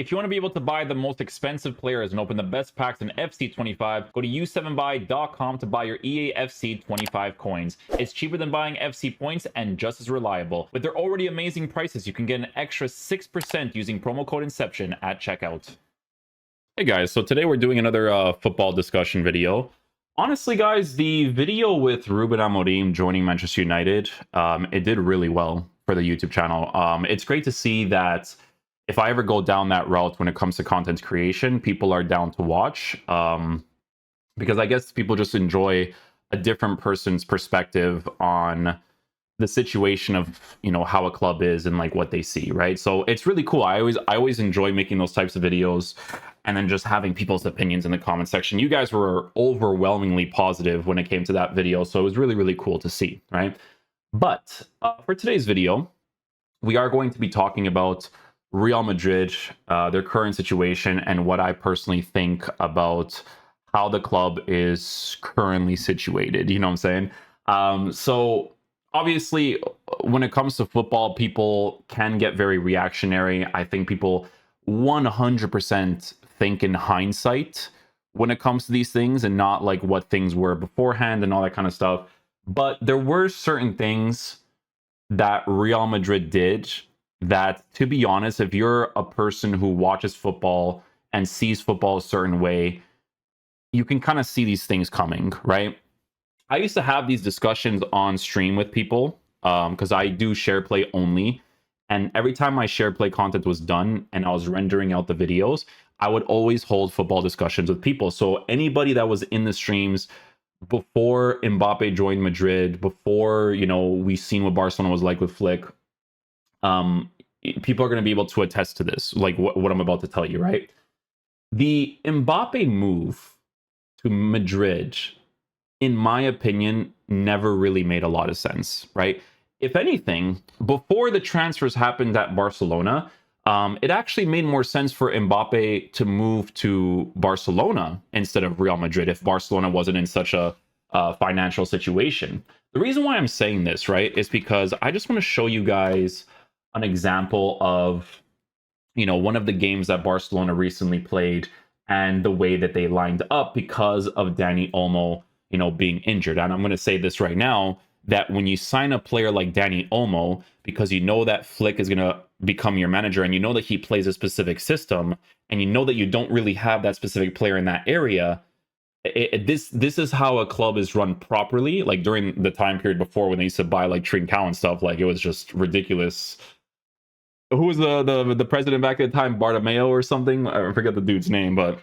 If you want to be able to buy the most expensive players and open the best packs in FC25, go to u7buy.com to buy your EA FC25 coins. It's cheaper than buying FC points and just as reliable. With their already amazing prices, you can get an extra 6% using promo code Inception at checkout. Hey guys, so today we're doing another football discussion video. Honestly, guys, the video with Ruben Amorim joining Manchester United, it did really well for the YouTube channel. It's great to see that if I ever go down that route when it comes to content creation, people are down to watch, because I guess people just enjoy a different person's perspective on the situation of, you know, how a club is and like what they see, right? So it's really cool. I always enjoy making those types of videos and then just having people's opinions in the comment section. You guys were overwhelmingly positive when it came to that video, so it was really, really cool to see, right? But for today's video, we are going to be talking about Real Madrid, their current situation, and what I personally think about how the club is currently situated. You know what I'm saying? So obviously, when it comes to football, people can get very reactionary. I think people 100% think in hindsight when it comes to these things and not like what things were beforehand and all that kind of stuff. But there were certain things that Real Madrid did that, to be honest, if you're a person who watches football and sees football a certain way, you can kind of see these things coming, right? I used to have these discussions on stream with people because I do share play only. And every time my share play content was done and I was rendering out the videos, I would always hold football discussions with people. So anybody that was in the streams before Mbappe joined Madrid, before, you know, we seen what Barcelona was like with Flick, people are going to be able to attest to this, like what I'm about to tell you, right? The Mbappe move to Madrid, in my opinion, never really made a lot of sense, right? If anything, before the transfers happened at Barcelona, it actually made more sense for Mbappe to move to Barcelona instead of Real Madrid if Barcelona wasn't in such a financial situation. The reason why I'm saying this, right, is because I just want to show you guys an example of, you know, one of the games that Barcelona recently played and the way that they lined up because of Dani Olmo, you know, being injured. And I'm going to say this right now, that when you sign a player like Dani Olmo, because you know that Flick is going to become your manager and you know that he plays a specific system and you know that you don't really have that specific player in that area, this is how a club is run properly. Like during the time period before when they used to buy like Trincao and stuff, like it was just ridiculous. Who was the president back at the time? Bartomeu or something? I forget the dude's name, but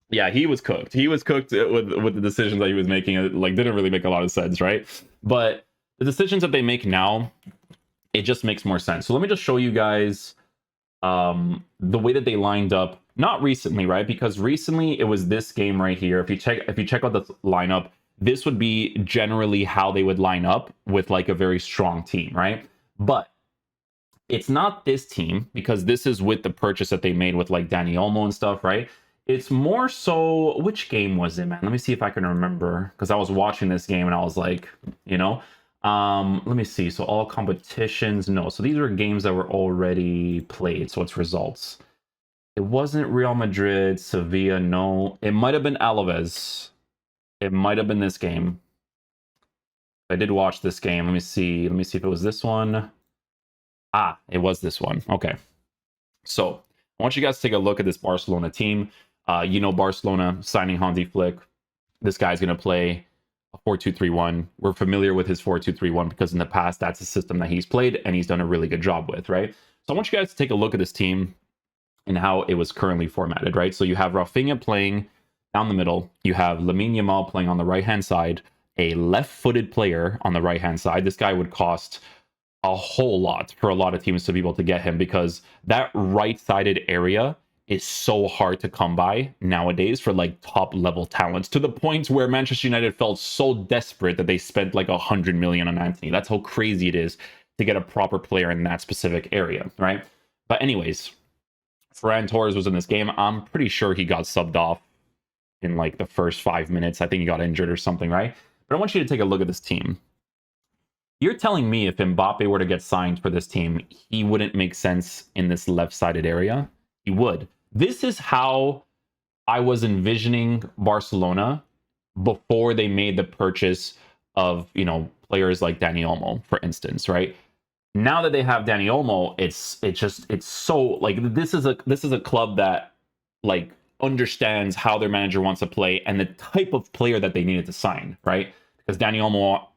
yeah, he was cooked. He was cooked with the decisions that he was making. It like didn't really make a lot of sense, right? But the decisions that they make now, it just makes more sense. So let me just show you guys the way that they lined up. Not recently, right? Because recently it was this game right here. If you check out the lineup, this would be generally how they would line up with like a very strong team, right? But it's not this team because this is with the purchase that they made with like Dani Olmo and stuff, right? It's more so, which game was it, man? Let me see if I can remember, because I was watching this game and I was like, you know, let me see. So all competitions, no. So these were games that were already played. So it's results. It wasn't Real Madrid, Sevilla, no. It might have been Alaves. It might have been this game. I did watch this game. Let me see. Let me see if it was this one. Ah, it was this one. Okay. So I want you guys to take a look at this Barcelona team. You know, Barcelona signing Hansi Flick. This guy's going to play a 4-2-3-1. We're familiar with his 4-2-3-1 because in the past, that's a system that he's played and he's done a really good job with, right? So I want you guys to take a look at this team and how it was currently formatted, right? So you have Rafinha playing down the middle. You have Lamine Yamal playing on the right-hand side, a left-footed player on the right-hand side. This guy would cost a whole lot for a lot of teams to be able to get him because that right-sided area is so hard to come by nowadays for like top level talents, to the point where Manchester United felt so desperate that they spent like 100 million on Anthony. That's how crazy it is to get a proper player in that specific area, right? But anyways, Ferran Torres was in this game. I'm pretty sure he got subbed off in like the first 5 minutes. I think he got injured or something, right? But I want you to take a look at this team. You're telling me if Mbappe were to get signed for this team, he wouldn't make sense in this left-sided area? He would. This is how I was envisioning Barcelona before they made the purchase of, players like Dani Olmo, for instance, right? Now that they have Dani Olmo, it's so like this is a club that like understands how their manager wants to play and the type of player that they needed to sign, right? Because Dani Olmo,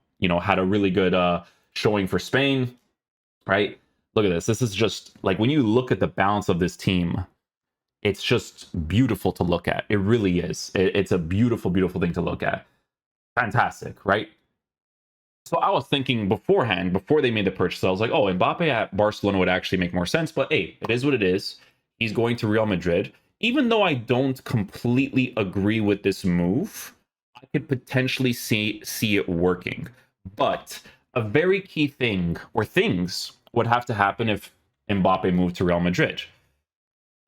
had a really good showing for Spain, right? Look at this. This is just like when you look at the balance of this team, it's just beautiful to look at. It really is. It's a beautiful, beautiful thing to look at. Fantastic, right? So I was thinking beforehand, before they made the purchase, I was like, oh, Mbappe at Barcelona would actually make more sense. But hey, it is what it is. He's going to Real Madrid. Even though I don't completely agree with this move, I could potentially see it working. But a very key thing, or things, would have to happen if Mbappe moved to Real Madrid.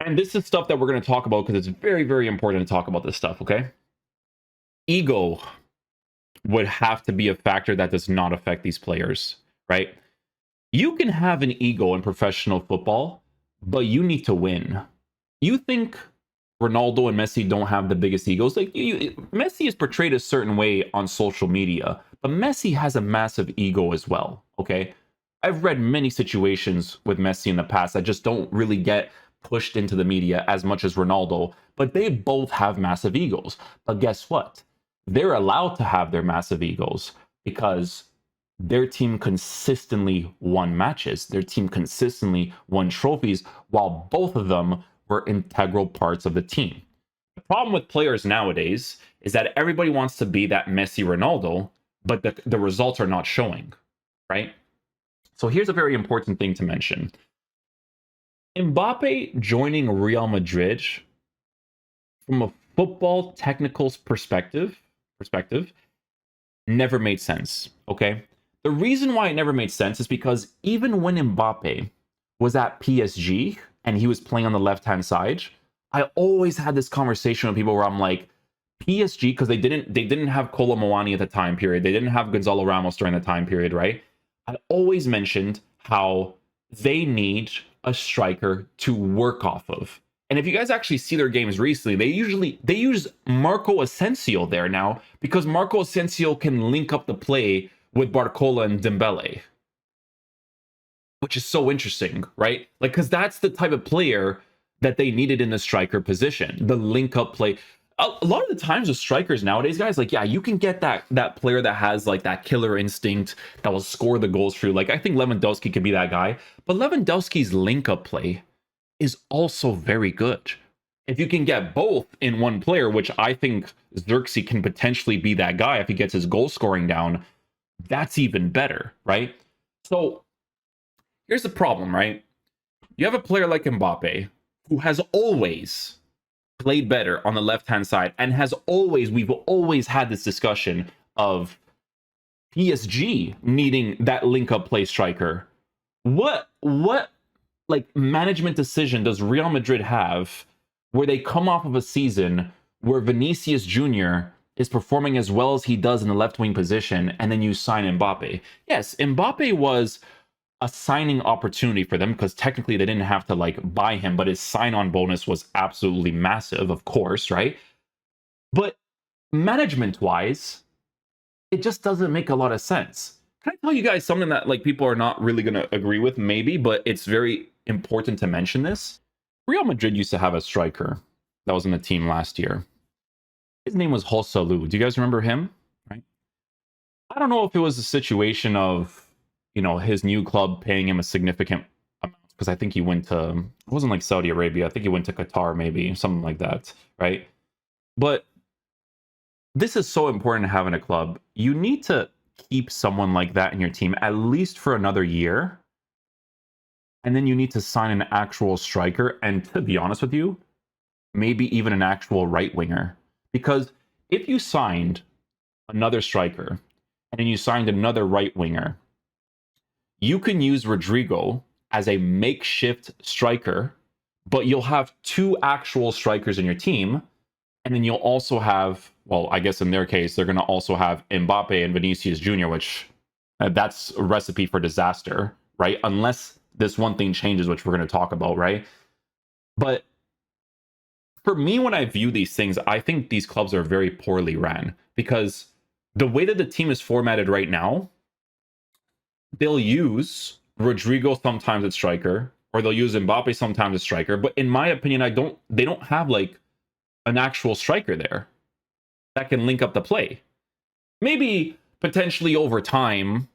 And this is stuff that we're going to talk about because it's very, very important to talk about this stuff, okay? Ego would have to be a factor that does not affect these players, right? You can have an ego in professional football, but you need to win. You think Ronaldo and Messi don't have the biggest egos? Like Messi is portrayed a certain way on social media, but Messi has a massive ego as well, okay? I've read many situations with Messi in the past that just don't really get pushed into the media as much as Ronaldo, but they both have massive egos. But guess what? They're allowed to have their massive egos because their team consistently won matches. Their team consistently won trophies while both of them were integral parts of the team. The problem with players nowadays is that everybody wants to be that Messi Ronaldo, but the results are not showing, right? So here's a very important thing to mention. Mbappe joining Real Madrid, from a football technical perspective, never made sense, okay? The reason why it never made sense is because even when Mbappe was at PSG and he was playing on the left-hand side, I always had this conversation with people where I'm like, PSG, because they didn't have Kolo Muani at the time period. They didn't have Gonzalo Ramos during the time period, right? I always mentioned how they need a striker to work off of. And if you guys actually see their games recently, they use Marco Asensio there now because Marco Asensio can link up the play with Barcola and Dembele, which is so interesting, right? Like, because that's the type of player that they needed in the striker position, the link up play. A lot of the times with strikers nowadays, guys, like, yeah, you can get that player that has like that killer instinct that will score the goals for you. Like, I think Lewandowski could be that guy, but Lewandowski's link up play is also very good. If you can get both in one player, which I think Xerxes can potentially be that guy if he gets his goal scoring down, that's even better, right? So here's the problem, right? You have a player like Mbappe who has always played better on the left-hand side and we've always had this discussion of PSG needing that link-up play striker. What like management decision does Real Madrid have where they come off of a season where Vinicius Jr. is performing as well as he does in the left wing position, and then you sign Mbappe? Yes, Mbappe was a signing opportunity for them because technically they didn't have to like buy him, but his sign-on bonus was absolutely massive, of course, right? But management-wise, it just doesn't make a lot of sense. Can I tell you guys something that like people are not really going to agree with, maybe, but it's very important to mention this? Real Madrid used to have a striker that was in the team last year. His name was Joselu. Do you guys remember him? Right? I don't know if it was a situation of, his new club paying him a significant amount, because I think he went to, it wasn't like Saudi Arabia. I think he went to Qatar, maybe, something like that, right? But this is so important to have in a club. You need to keep someone like that in your team at least for another year. And then you need to sign an actual striker. And to be honest with you, maybe even an actual right winger. Because if you signed another striker and then you signed another right winger, you can use Rodrigo as a makeshift striker, but you'll have two actual strikers in your team. And then you'll also have, well, I guess in their case, they're going to also have Mbappe and Vinicius Jr., which that's a recipe for disaster, right? Unless this one thing changes, which we're going to talk about, right? But for me, when I view these things, I think these clubs are very poorly ran because the way that the team is formatted right now, they'll use Rodrigo sometimes at striker, or they'll use Mbappe sometimes as striker. But in my opinion, they don't have like an actual striker there that can link up the play. Maybe potentially over time,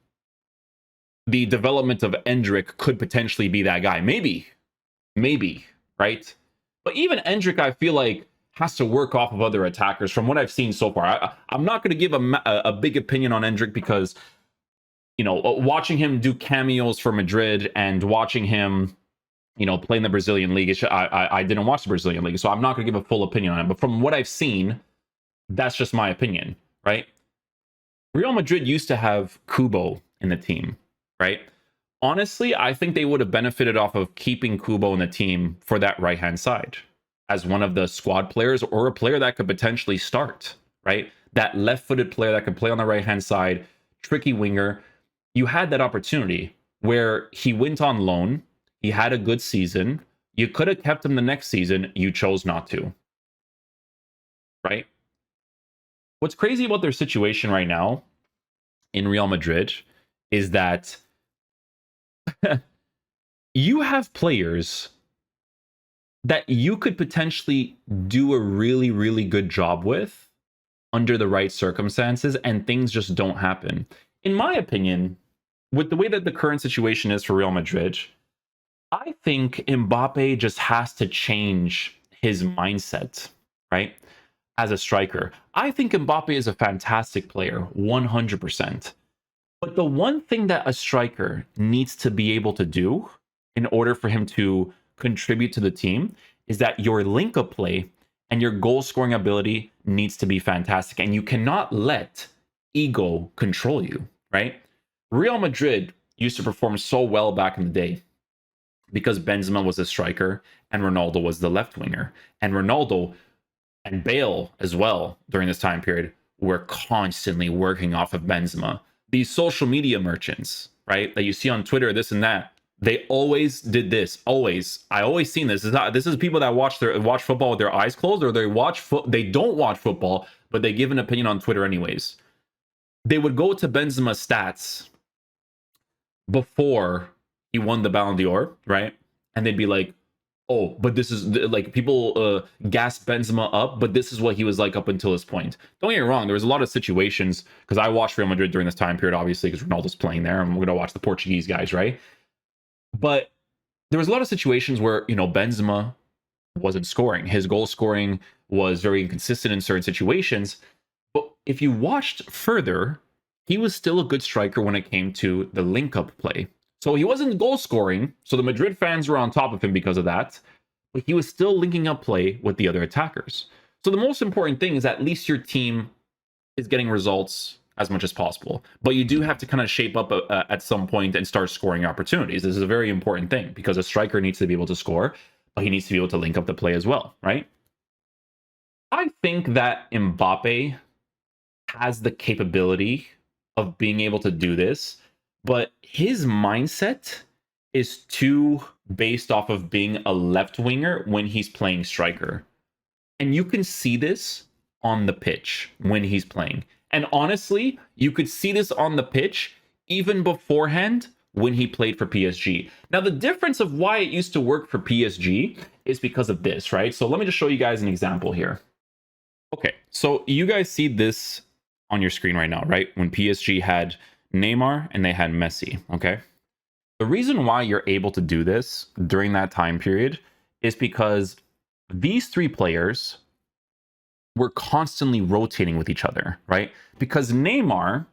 the development of Endrick could potentially be that guy. Maybe, right? But even Endrick, I feel like, has to work off of other attackers from what I've seen so far. I'm not going to give a big opinion on Endrick because, you know, watching him do cameos for Madrid and watching him, you know, play in the Brazilian league, I didn't watch the Brazilian league, so I'm not going to give a full opinion on it. But from what I've seen, that's just my opinion, right? Real Madrid used to have Kubo in the team, right? Honestly, I think they would have benefited off of keeping Kubo in the team for that right-hand side as one of the squad players or a player that could potentially start, right? That left-footed player that could play on the right-hand side, tricky winger. You had that opportunity where he went on loan. He had a good season. You could have kept him the next season. You chose not to, right? What's crazy about their situation right now in Real Madrid is that you have players that you could potentially do a really, really good job with under the right circumstances, and things just don't happen. In my opinion, with the way that the current situation is for Real Madrid, I think Mbappe just has to change his mindset, right? As a striker. I think Mbappe is a fantastic player, 100%. But the one thing that a striker needs to be able to do in order for him to contribute to the team is that your link-up play and your goal-scoring ability needs to be fantastic. And you cannot let ego control you, right? Real Madrid used to perform so well back in the day because Benzema was a striker and Ronaldo was the left winger. And Ronaldo and Bale as well during this time period were constantly working off of Benzema. These social media merchants, right, that you see on Twitter, this and that, they always did this. Always. I always seen this. This is people that watch football with their eyes closed, or they don't watch football, but they give an opinion on Twitter anyways. They would go to Benzema's stats before he won the Ballon d'Or, right? And they'd be like, oh, but this is like people gas Benzema up, but this is what he was like up until this point. Don't get me wrong, there was a lot of situations because I watched Real Madrid during this time period, obviously, because Ronaldo's playing there, and we're going to watch the Portuguese guys, right? But there was a lot of situations where, you know, Benzema wasn't scoring. His goal scoring was very inconsistent in certain situations. But if you watched further, he was still a good striker when it came to the link-up play. So he wasn't goal scoring, so the Madrid fans were on top of him because of that, but he was still linking up play with the other attackers. So the most important thing is at least your team is getting results as much as possible. But you do have to kind of shape up at some point and start scoring opportunities. This is a very important thing because a striker needs to be able to score, but he needs to be able to link up the play as well, right? I think that Mbappe has the capability of being able to do this, but his mindset is too based off of being a left winger when he's playing striker. And you can see this on the pitch when he's playing. And honestly, you could see this on the pitch even beforehand when he played for PSG. Now, the difference of why it used to work for PSG is because of this, right? So let me just show you guys an example here. Okay, so you guys see this on your screen right now, right? When PSG had Neymar and they had Messi, okay? The reason why you're able to do this during that time period is because these three players were constantly rotating with each other, right? Because Neymar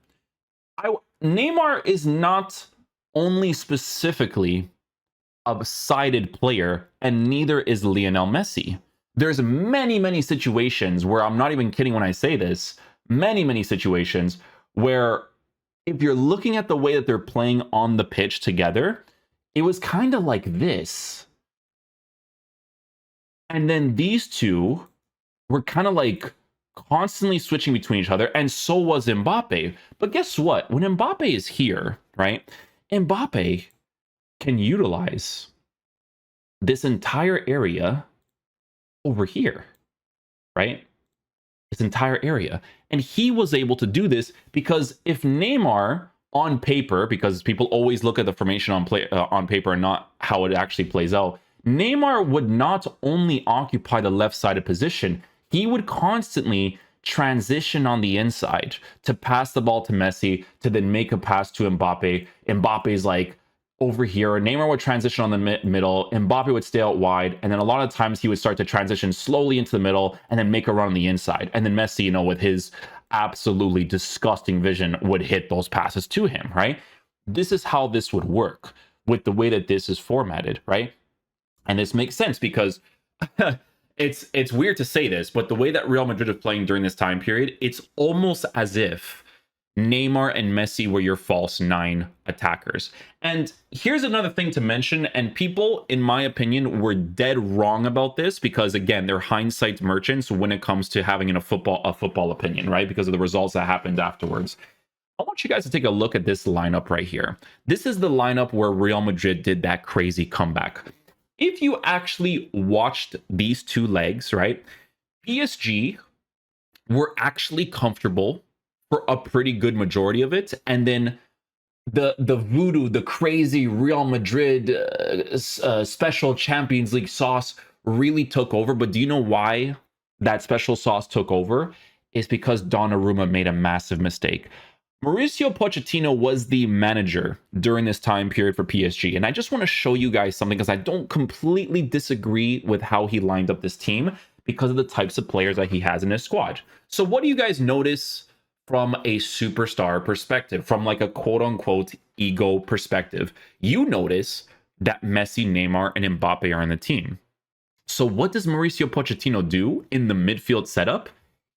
is not only specifically a sided player, and neither is Lionel Messi. There's many situations where, I'm not even kidding when I say this, many situations where if you're looking at the way that they're playing on the pitch together, it was kind of like this. And then these two were kind of like constantly switching between each other, and so was Mbappe. But guess what? When Mbappe is here, right, Mbappe can utilize this entire area over here, right? This entire area. And he was able to do this because if Neymar on paper, because people always look at the formation on paper and not how it actually plays out, Neymar would not only occupy the left-sided position, he would constantly transition on the inside to pass the ball to Messi, to then make a pass to Mbappe. Mbappe's like over here. Neymar would transition on the middle. Mbappe would stay out wide. And then a lot of times he would start to transition slowly into the middle and then make a run on the inside. And then Messi, you know, with his absolutely disgusting vision, would hit those passes to him, right? This is how this would work with the way that this is formatted, right? And this makes sense because it's weird to say this, but the way that Real Madrid is playing during this time period, it's almost as if Neymar and Messi were your false nine attackers. And here's another thing to mention, and people, in my opinion, were dead wrong about this because, again, they're hindsight merchants when it comes to having a football opinion, right? Because of the results that happened afterwards. I want you guys to take a look at this lineup right here. This is the lineup where Real Madrid did that crazy comeback. If you actually watched these two legs, right, PSG were actually comfortable for a pretty good majority of it, and then the voodoo, the crazy Real Madrid special Champions League sauce really took over. But do you know why that special sauce took over? It's because Donnarumma made a massive mistake. Mauricio Pochettino was the manager during this time period for PSG, and I just want to show you guys something because I don't completely disagree with how he lined up this team because of the types of players that he has in his squad. So what do you guys notice from a superstar perspective, from like a quote-unquote ego perspective? You notice that Messi, Neymar, and Mbappe are in the team. So what does Mauricio Pochettino do in the midfield setup?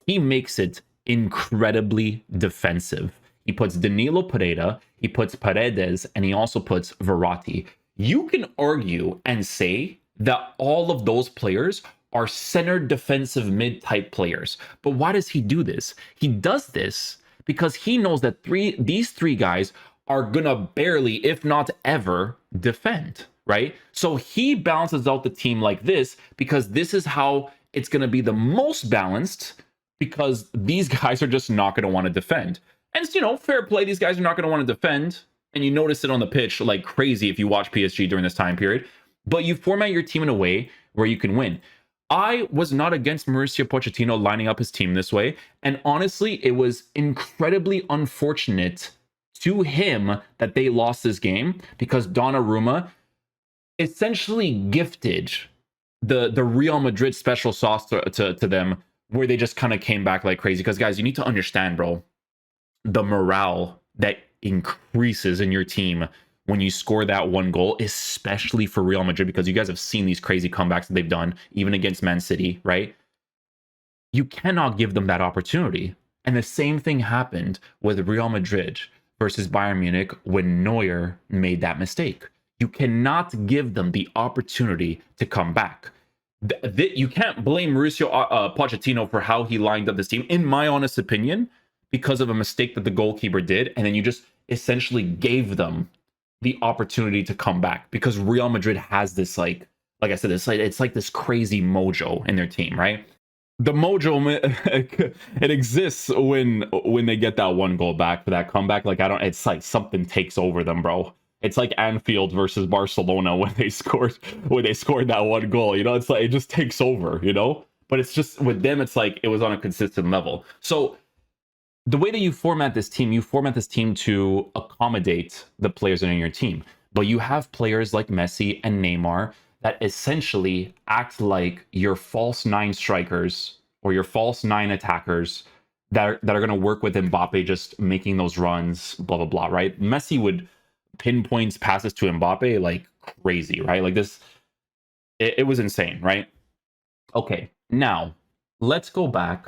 He makes it incredibly defensive. He puts Danilo Pereira, he puts Paredes, and he also puts Verratti. You can argue and say that all of those players are centered defensive mid-type players. But why does he do this? He does this because he knows that these three guys are gonna barely, if not ever, defend, right? So he balances out the team like this because this is how it's gonna be the most balanced, because these guys are just not gonna want to defend. And it's, you know, fair play, these guys are not gonna want to defend, and you notice it on the pitch like crazy if you watch PSG during this time period, but you format your team in a way where you can win. I was not against Mauricio Pochettino lining up his team this way. And honestly, it was incredibly unfortunate to him that they lost this game because Donnarumma essentially gifted the Real Madrid special sauce to them, where they just kind of came back like crazy. Because guys, you need to understand, bro, the morale that increases in your team when you score that one goal, especially for Real Madrid, because you guys have seen these crazy comebacks that they've done, even against Man City, right? You cannot give them that opportunity. And the same thing happened with Real Madrid versus Bayern Munich when Neuer made that mistake. You cannot give them the opportunity to come back. You can't blame Mauricio Pochettino for how he lined up this team, in my honest opinion, because of a mistake that the goalkeeper did. And then you just essentially gave them the opportunity to come back because Real Madrid has this, like I said, it's like this crazy mojo in their team, right? The mojo, it exists when they get that one goal back for that comeback. Like, it's like something takes over them, bro. It's like Anfield versus Barcelona when they scored that one goal. You know, it's like it just takes over, you know? But it's just with them, it's like it was on a consistent level. So the way that you format this team to accommodate the players that are in your team. But you have players like Messi and Neymar that essentially act like your false nine strikers or your false nine attackers that are going to work with Mbappe just making those runs, blah, blah, blah, right? Messi would pinpoint passes to Mbappe like crazy, right? Like this, it was insane, right? Okay, now let's go back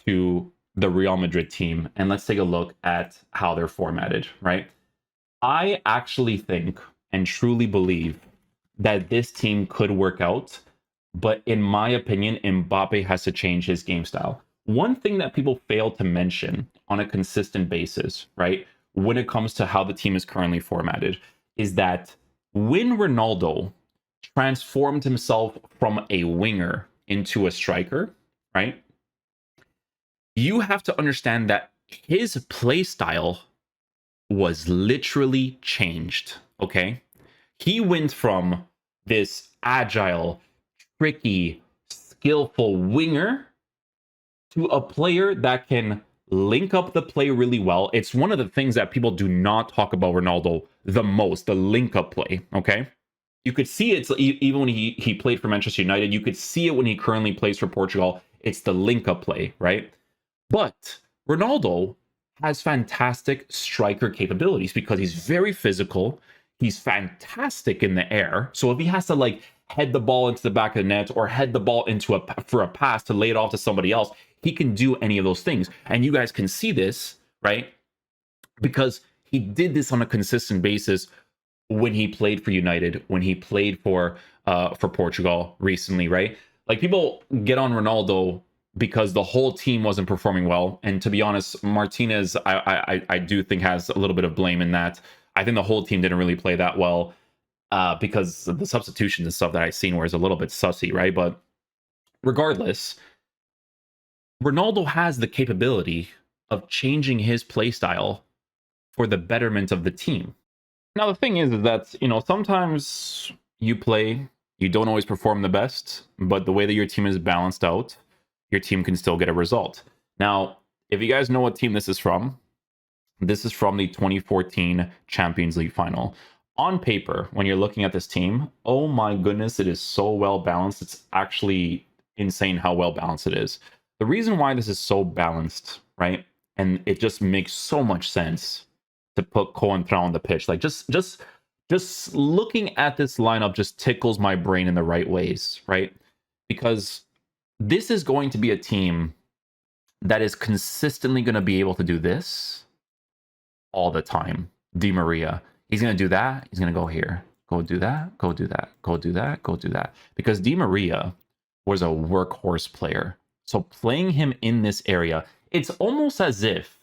to the Real Madrid team and let's take a look at how they're formatted, right? I actually think and truly believe that this team could work out, but in my opinion, Mbappe has to change his game style. One thing that people fail to mention on a consistent basis, right, when it comes to how the team is currently formatted, is that when Ronaldo transformed himself from a winger into a striker, right? You have to understand that his play style was literally changed, okay? He went from this agile, tricky, skillful winger to a player that can link up the play really well. It's one of the things that people do not talk about Ronaldo the most, the link up play, okay? You could see it even when he played for Manchester United. You could see it when he currently plays for Portugal. It's the link up play, right? But Ronaldo has fantastic striker capabilities because he's very physical. He's fantastic in the air. So if he has to like head the ball into the back of the net or head the ball into for a pass to lay it off to somebody else, he can do any of those things. And you guys can see this, right? Because he did this on a consistent basis when he played for United, when he played for Portugal recently, right? Like people get on Ronaldo because the whole team wasn't performing well. And to be honest, Martinez, I do think has a little bit of blame in that. I think the whole team didn't really play that well because of the substitutions and stuff that I've seen where it's a little bit sussy, right? But regardless, Ronaldo has the capability of changing his play style for the betterment of the team. Now, the thing is that, you know, sometimes you play, you don't always perform the best, but the way that your team is balanced out, your team can still get a result. Now, if you guys know what team this is from the 2014 Champions League final. On paper, when you're looking at this team, oh my goodness, it is so well balanced. It's actually insane how well balanced it is. The reason why this is so balanced, right? And it just makes so much sense to put Coentrão on the pitch. Like just looking at this lineup just tickles my brain in the right ways, right? Because this is going to be a team that is consistently going to be able to do this all the time. Di Maria, he's going to do that. He's going to go here, go do that, go do that, go do that, go do that. Because Di Maria was a workhorse player. So playing him in this area, it's almost as if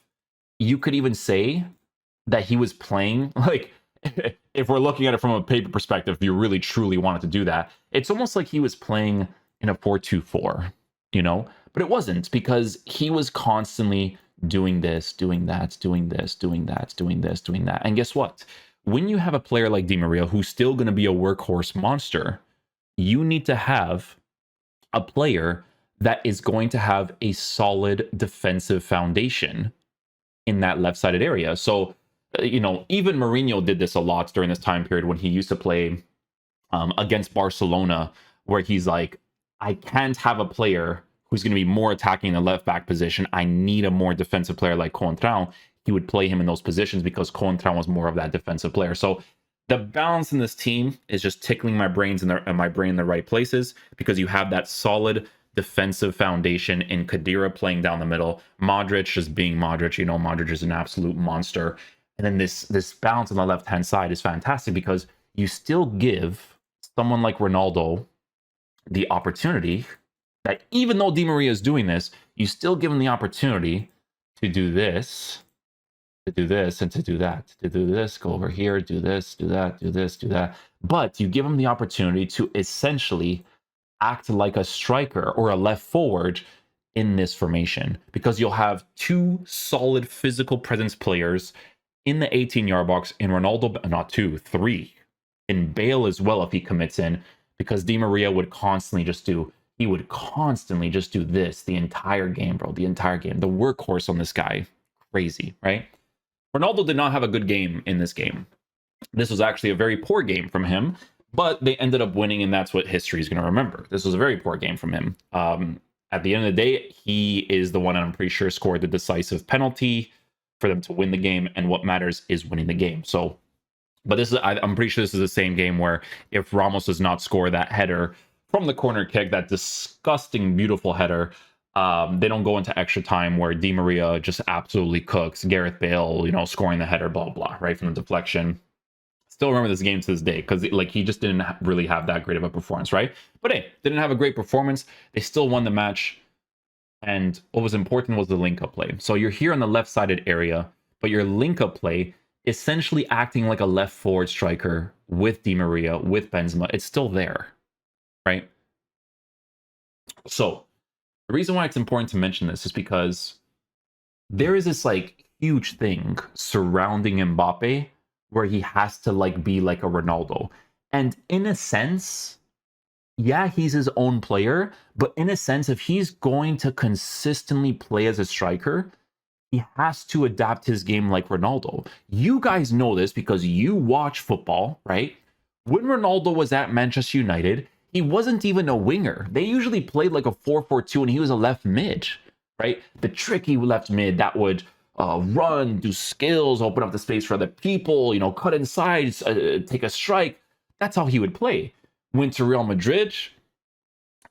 you could even say that he was playing, like, if we're looking at it from a paper perspective, if you really truly wanted to do that, it's almost like he was playing in a 4-2-4, you know? But it wasn't, because he was constantly doing this, doing that, doing this, doing that, doing this, doing that. And guess what? When you have a player like Di Maria, who's still going to be a workhorse monster, you need to have a player that is going to have a solid defensive foundation in that left-sided area. So, you know, even Mourinho did this a lot during this time period when he used to play against Barcelona, where he's like, I can't have a player who's going to be more attacking in the left back position. I need a more defensive player like Coentrão. He would play him in those positions because Coentrão was more of that defensive player. So the balance in this team is just tickling my brains and my brain in the right places, because you have that solid defensive foundation in Khedira playing down the middle, Modric just being Modric. You know, Modric is an absolute monster. And then this balance on the left-hand side is fantastic, because you still give someone like Ronaldo the opportunity that, even though Di Maria is doing this, you still give him the opportunity to do this, and to do that, to do this, go over here, do this, do that, do this, do that. But you give him the opportunity to essentially act like a striker or a left forward in this formation, because you'll have two solid physical presence players in the 18-yard box in Ronaldo, not two, three, in Bale as well if he commits in, because Di Maria would constantly just do this the entire game, bro, the entire game. The workhorse on this guy, crazy, right? Ronaldo did not have a good game in this game. This was actually a very poor game from him, but they ended up winning, and that's what history is going to remember. This was a very poor game from him. At the end of the day, he is the one, I'm pretty sure, scored the decisive penalty for them to win the game, and what matters is winning the game. So, but this is, I'm pretty sure this is the same game where if Ramos does not score that header from the corner kick, that disgusting, beautiful header, they don't go into extra time, where Di Maria just absolutely cooks Gareth Bale, you know, scoring the header, blah, blah, right, from the deflection. Still remember this game to this day, because like he just didn't really have that great of a performance, right? But hey, didn't have a great performance. They still won the match. And what was important was the link-up play. So you're here on the left-sided area, but your link-up play essentially acting like a left forward striker with Di Maria, with Benzema. It's still there, right? So the reason why it's important to mention this is because there is this like huge thing surrounding Mbappe where he has to like be like a Ronaldo. And in a sense, yeah, he's his own player, but in a sense, if he's going to consistently play as a striker, he has to adapt his game like Ronaldo. You guys know this because you watch football, right? When Ronaldo was at Manchester United, he wasn't even a winger. They usually played like a 4-4-2 and he was a left mid, right? The tricky left mid that would run, do skills, open up the space for other people, cut inside, take a strike. That's how he would play. Went to Real Madrid,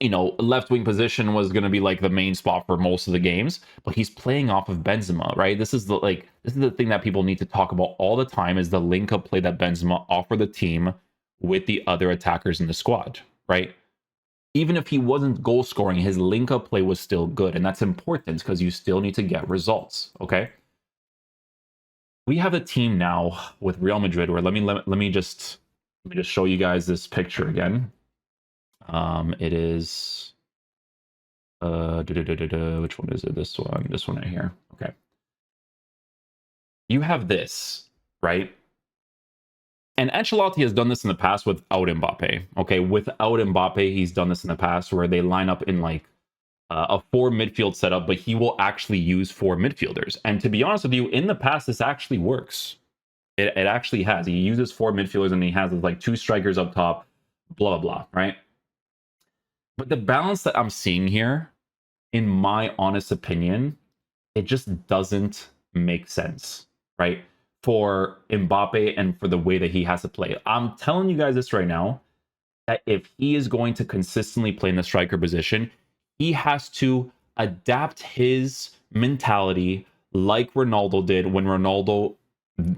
left wing position was going to be like the main spot for most of the games, but he's playing off of Benzema, right? This is the thing that people need to talk about all the time is the link up play that Benzema offered the team with the other attackers in the squad, right? Even if he wasn't goal scoring, his link up play was still good, and that's important because you still need to get results, okay? We have a team now with Real Madrid where let me just show you guys this picture again. It is which one is it? This one right here. Okay. You have this, right? And Ancelotti has done this in the past without Mbappe. Okay, without Mbappe, he's done this in the past where they line up in like a 4 midfield setup, but he will actually use 4 midfielders. And to be honest with you, in the past, this actually works. It actually has. He uses 4 midfielders and he has like 2 strikers up top, blah, blah, blah, right? But the balance that I'm seeing here, in my honest opinion, it just doesn't make sense, right? For Mbappe and for the way that he has to play. I'm telling you guys this right now, that if he is going to consistently play in the striker position, he has to adapt his mentality like Ronaldo did when Ronaldo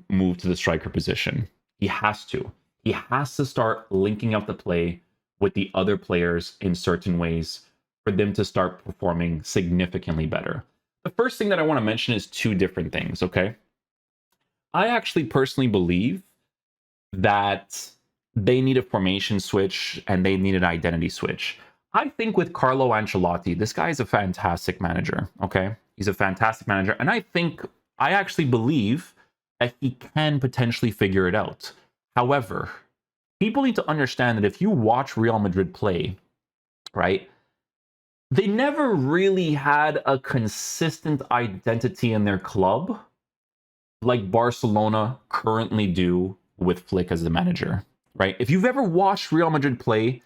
moved to the striker position. He has to. He has to start linking up the play with the other players in certain ways for them to start performing significantly better. The first thing that I want to mention is 2 different things, okay? I actually personally believe that they need a formation switch and they need an identity switch. I think with Carlo Ancelotti, this guy is a fantastic manager, okay? He's a fantastic manager. And I actually believe that he can potentially figure it out. However, people need to understand that if you watch Real Madrid play, right, they never really had a consistent identity in their club like Barcelona currently do with Flick as the manager, right? If you've ever watched Real Madrid play,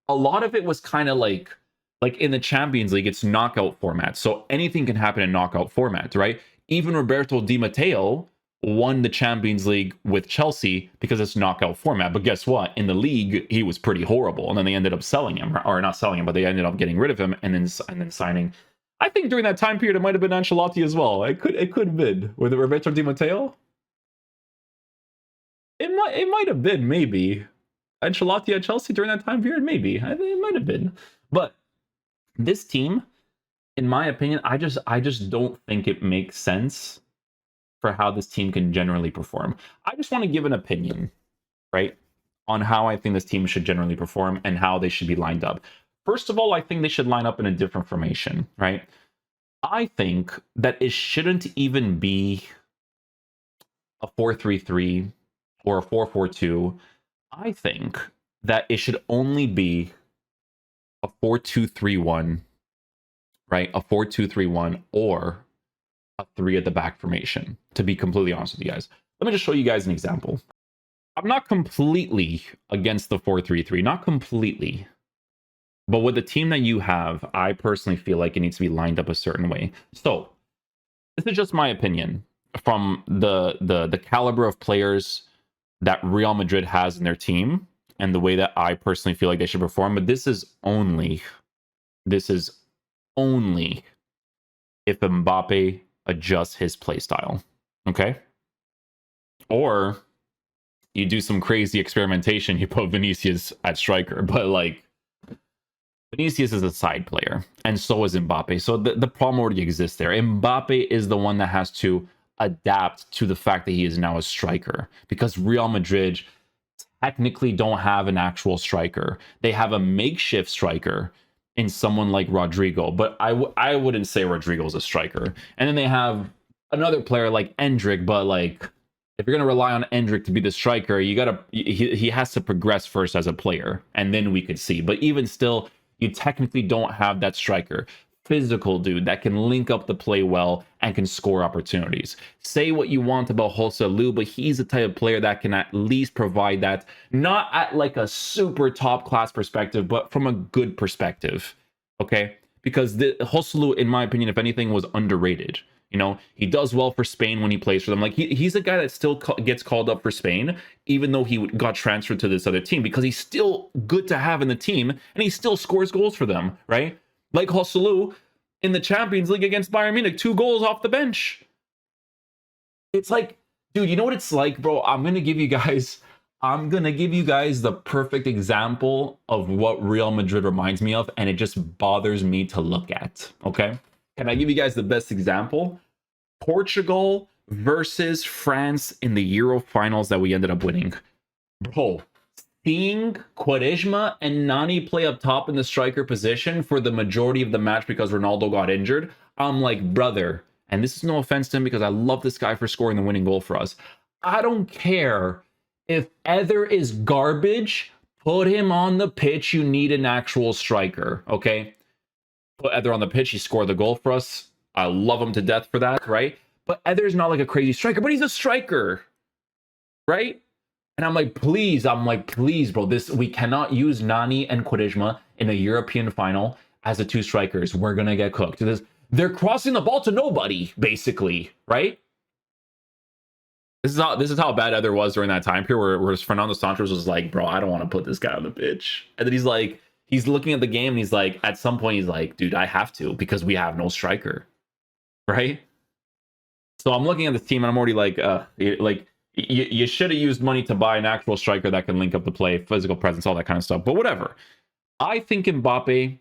a lot of it was kind of like in the Champions League, it's knockout format. So anything can happen in knockout format, right? Even Roberto Di Matteo won the Champions League with Chelsea because it's knockout format. But guess what? In the league, he was pretty horrible. And then they ended up selling him, or not selling him, but they ended up getting rid of him and then signing. I think during that time period, it might have been Ancelotti as well. It could have been. With Roberto Di Matteo? It might have been, maybe. Ancelotti at Chelsea during that time period? Maybe. It might have been. But this team, in my opinion, I just don't think it makes sense for how this team can generally perform. I just want to give an opinion, right, on how I think this team should generally perform and how they should be lined up. First of all, I think they should line up in a different formation, right? I think that it shouldn't even be a 4-3-3 or a 4-4-2. I think that it should only be a 4-2-3-1, right? A 4-2-3-1 or a 3 at the back formation, to be completely honest with you guys. Let me just show you guys an example. I'm not completely against the 4-3-3, not completely. But with the team that you have, I personally feel like it needs to be lined up a certain way. So this is just my opinion from the caliber of players that Real Madrid has in their team and the way that I personally feel like they should perform. But this is only if Mbappe adjusts his play style, okay? Or you do some crazy experimentation, you put Vinicius at striker, but like Vinicius is a side player, and so is Mbappe. So the problem already exists there. Mbappe is the one that has to adapt to the fact that he is now a striker, because Real Madrid technically don't have an actual striker. They have a makeshift striker in someone like Rodrigo, but I wouldn't say Rodrigo's a striker. And then they have another player like Endrick, but like if you're gonna rely on Endrick to be the striker, he has to progress first as a player, and then we could see. But even still, you technically don't have that striker. Physical dude that can link up the play well and can score opportunities. Say what you want about Joselu, but he's the type of player that can at least provide that, not at like a super top class perspective, but from a good perspective. Okay, because the Joselu, in my opinion, if anything, was underrated. You know, he does well for Spain when he plays for them. Like he's a guy that still gets called up for Spain, even though he got transferred to this other team, because he's still good to have in the team and he still scores goals for them, right? Like Joselu in the Champions League against Bayern Munich, 2 goals off the bench. It's like, dude, you know what it's like, bro? I'm gonna give you guys the perfect example of what Real Madrid reminds me of, and it just bothers me to look at. Okay, can I give you guys the best example? Portugal versus France in the Euro finals that we ended up winning. Bro, seeing Quaresma and Nani play up top in the striker position for the majority of the match because Ronaldo got injured, I'm like, brother, and this is no offense to him because I love this guy for scoring the winning goal for us. I don't care if Ether is garbage, put him on the pitch. You need an actual striker, okay? Put Ether on the pitch, he scored the goal for us. I love him to death for that, right? But Ether's not like a crazy striker, but he's a striker, right? And I'm like, please, bro, we cannot use Nani and Quaresma in a European final as the 2 strikers. We're gonna get cooked. They're crossing the ball to nobody, basically, right? This is how bad Ether was during that time period where Fernando Santos was like, bro, I don't want to put this guy on the pitch. And then he's looking at the game and he's like, at some point he's like, dude, I have to, because we have no striker, right? So I'm looking at this team and I'm already like, you should have used money to buy an actual striker that can link up the play, physical presence, all that kind of stuff. But whatever. I think Mbappe,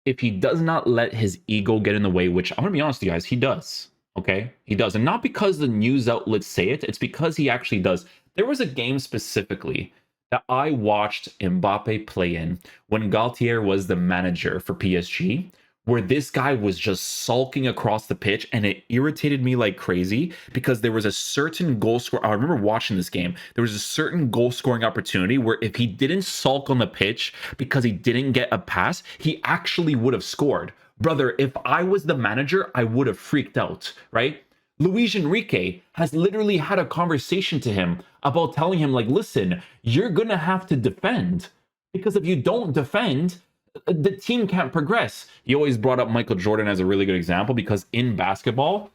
if he does not let his ego get in the way, which I'm going to be honest with you guys, he does. Okay? He does. And not because the news outlets say it, it's because he actually does. There was a game specifically that I watched Mbappe play in when Galtier was the manager for PSG, where this guy was just sulking across the pitch, and it irritated me like crazy because there was a certain goal score. I remember watching this game. There was a certain goal scoring opportunity where if he didn't sulk on the pitch because he didn't get a pass, he actually would have scored. Brother, if I was the manager, I would have freaked out, right? Luis Enrique has literally had a conversation to him about telling him, like, listen, you're going to have to defend, because if you don't defend, the team can't progress. He always brought up Michael Jordan as a really good example, because in basketball,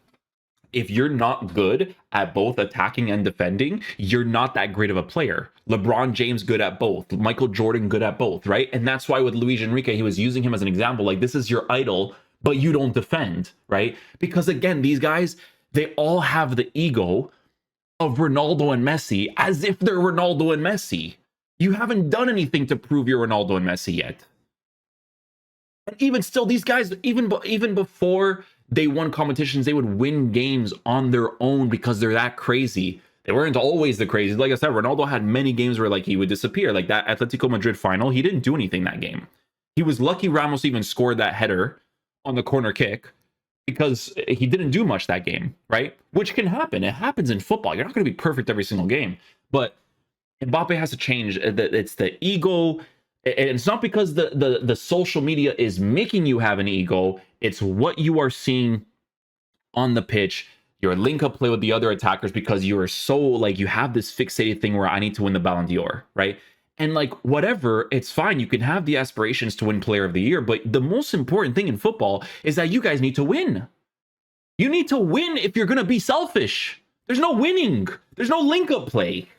if you're not good at both attacking and defending, you're not that great of a player. LeBron James good at both. Michael Jordan good at both, right? And that's why with Luis Enrique, he was using him as an example. Like, this is your idol, but you don't defend, right? Because again, these guys, they all have the ego of Ronaldo and Messi as if they're Ronaldo and Messi. You haven't done anything to prove you're Ronaldo and Messi yet. And even still, these guys, even before they won competitions, they would win games on their own because they're that crazy. They weren't always the crazy. Like I said, Ronaldo had many games where like he would disappear. Like that Atletico Madrid final, he didn't do anything that game. He was lucky Ramos even scored that header on the corner kick, because he didn't do much that game, right? Which can happen. It happens in football. You're not going to be perfect every single game. But Mbappe has to change. It's the ego. And it's not because the social media is making you have an ego. It's what you are seeing on the pitch, your link up play with the other attackers, because you are so like, you have this fixated thing where I need to win the Ballon d'Or, right? And like, whatever, it's fine. You can have the aspirations to win Player of the Year, but the most important thing in football is that you guys need to win. You need to win if you're going to be selfish. There's no winning. There's no link up play.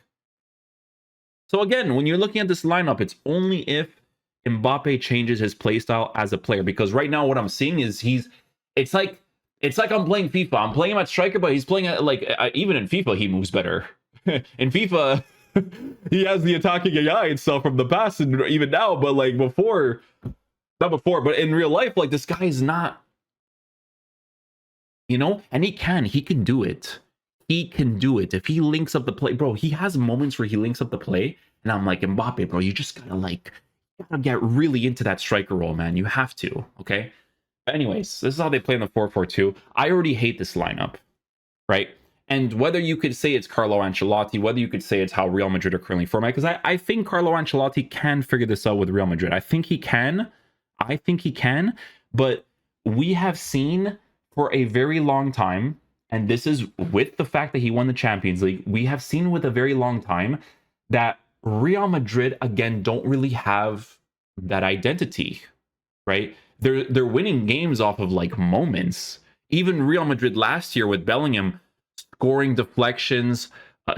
So again, when you're looking at this lineup, it's only if Mbappe changes his playstyle as a player. Because right now, what I'm seeing is it's like I'm playing FIFA. I'm playing him at striker, but he's playing at even in FIFA, he moves better. In FIFA, he has the attacking AI and stuff from the past, and even now, but like not before, but in real life, like this guy is not, and he can do it. he can do it. If he links up the play, bro, he has moments where he links up the play, and I'm like, Mbappe, bro, you just gotta get really into that striker role, man. You have to, okay? Anyways, this is how they play in the 4-4-2. I already hate this lineup, right? And whether you could say it's Carlo Ancelotti, whether you could say it's how Real Madrid are currently formatted, because I think Carlo Ancelotti can figure this out with Real Madrid. I think he can. But we have seen for a very long time, and this is with the fact that he won the Champions League, we have seen with a very long time that Real Madrid, again, don't really have that identity, right? They're winning games off of like moments. Even Real Madrid last year with Bellingham scoring deflections,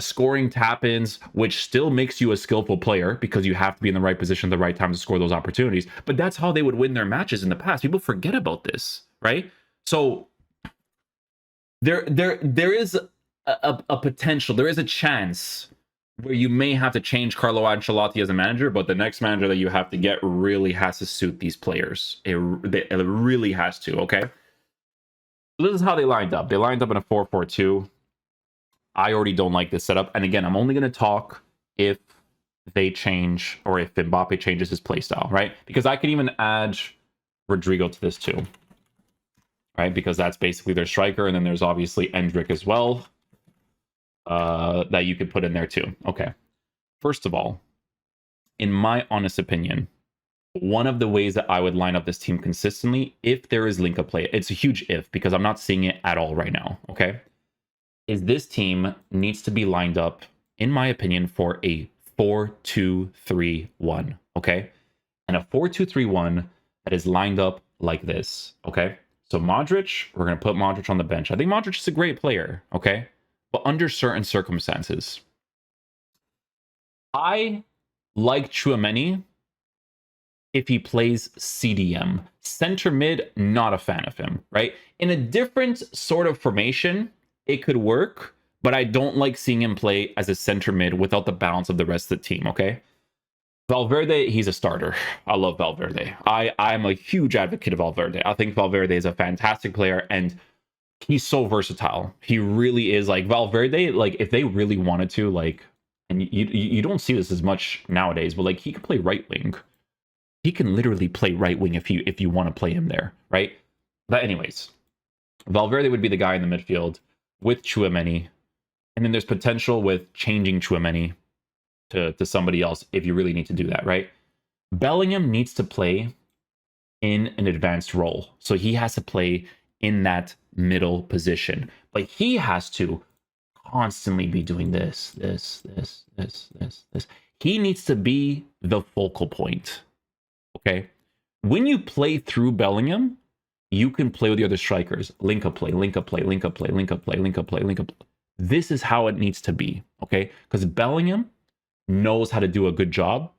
scoring tap-ins, which still makes you a skillful player because you have to be in the right position at the right time to score those opportunities. But that's how they would win their matches in the past. People forget about this, right? So there is a potential, there is a chance where you may have to change Carlo Ancelotti as a manager, but the next manager that you have to get really has to suit these players. It really has to, okay? So this is how they lined up. They lined up in a 4-4-2. I already don't like this setup. And again, I'm only going to talk if they change or if Mbappe changes his playstyle, right? Because I can even add Rodrigo to this too, right? Because that's basically their striker. And then there's obviously Endrick as well that you could put in there too. Okay. First of all, in my honest opinion, one of the ways that I would line up this team consistently, if there is link-up play, it's a huge if because I'm not seeing it at all right now, okay? Is this team needs to be lined up, in my opinion, for a 4-2-3-1, okay? And a 4-2-3-1 that is lined up like this, okay? So Modric, we're going to put Modric on the bench. I think Modric is a great player, okay? But under certain circumstances. I like Tchouaméni if he plays CDM. Center mid, not a fan of him, right? In a different sort of formation, it could work, but I don't like seeing him play as a center mid without the balance of the rest of the team, okay? Valverde, he's a starter. I love Valverde. I'm a huge advocate of Valverde. I think Valverde is a fantastic player, and he's so versatile. He really is. Like, Valverde, like, if they really wanted to, like, and you don't see this as much nowadays, but, like, he could play right wing. He can literally play right wing if you want to play him there, right? But anyways, Valverde would be the guy in the midfield with Tchouaméni. And then there's potential with changing Tchouaméni to somebody else if you really need to do that, right? Bellingham needs to play in an advanced role. So he has to play in that middle position. But he has to constantly be doing this. He needs to be the focal point. Okay? When you play through Bellingham, you can play with the other strikers. Link up play. This is how it needs to be, okay? Because Bellingham knows how to do a good job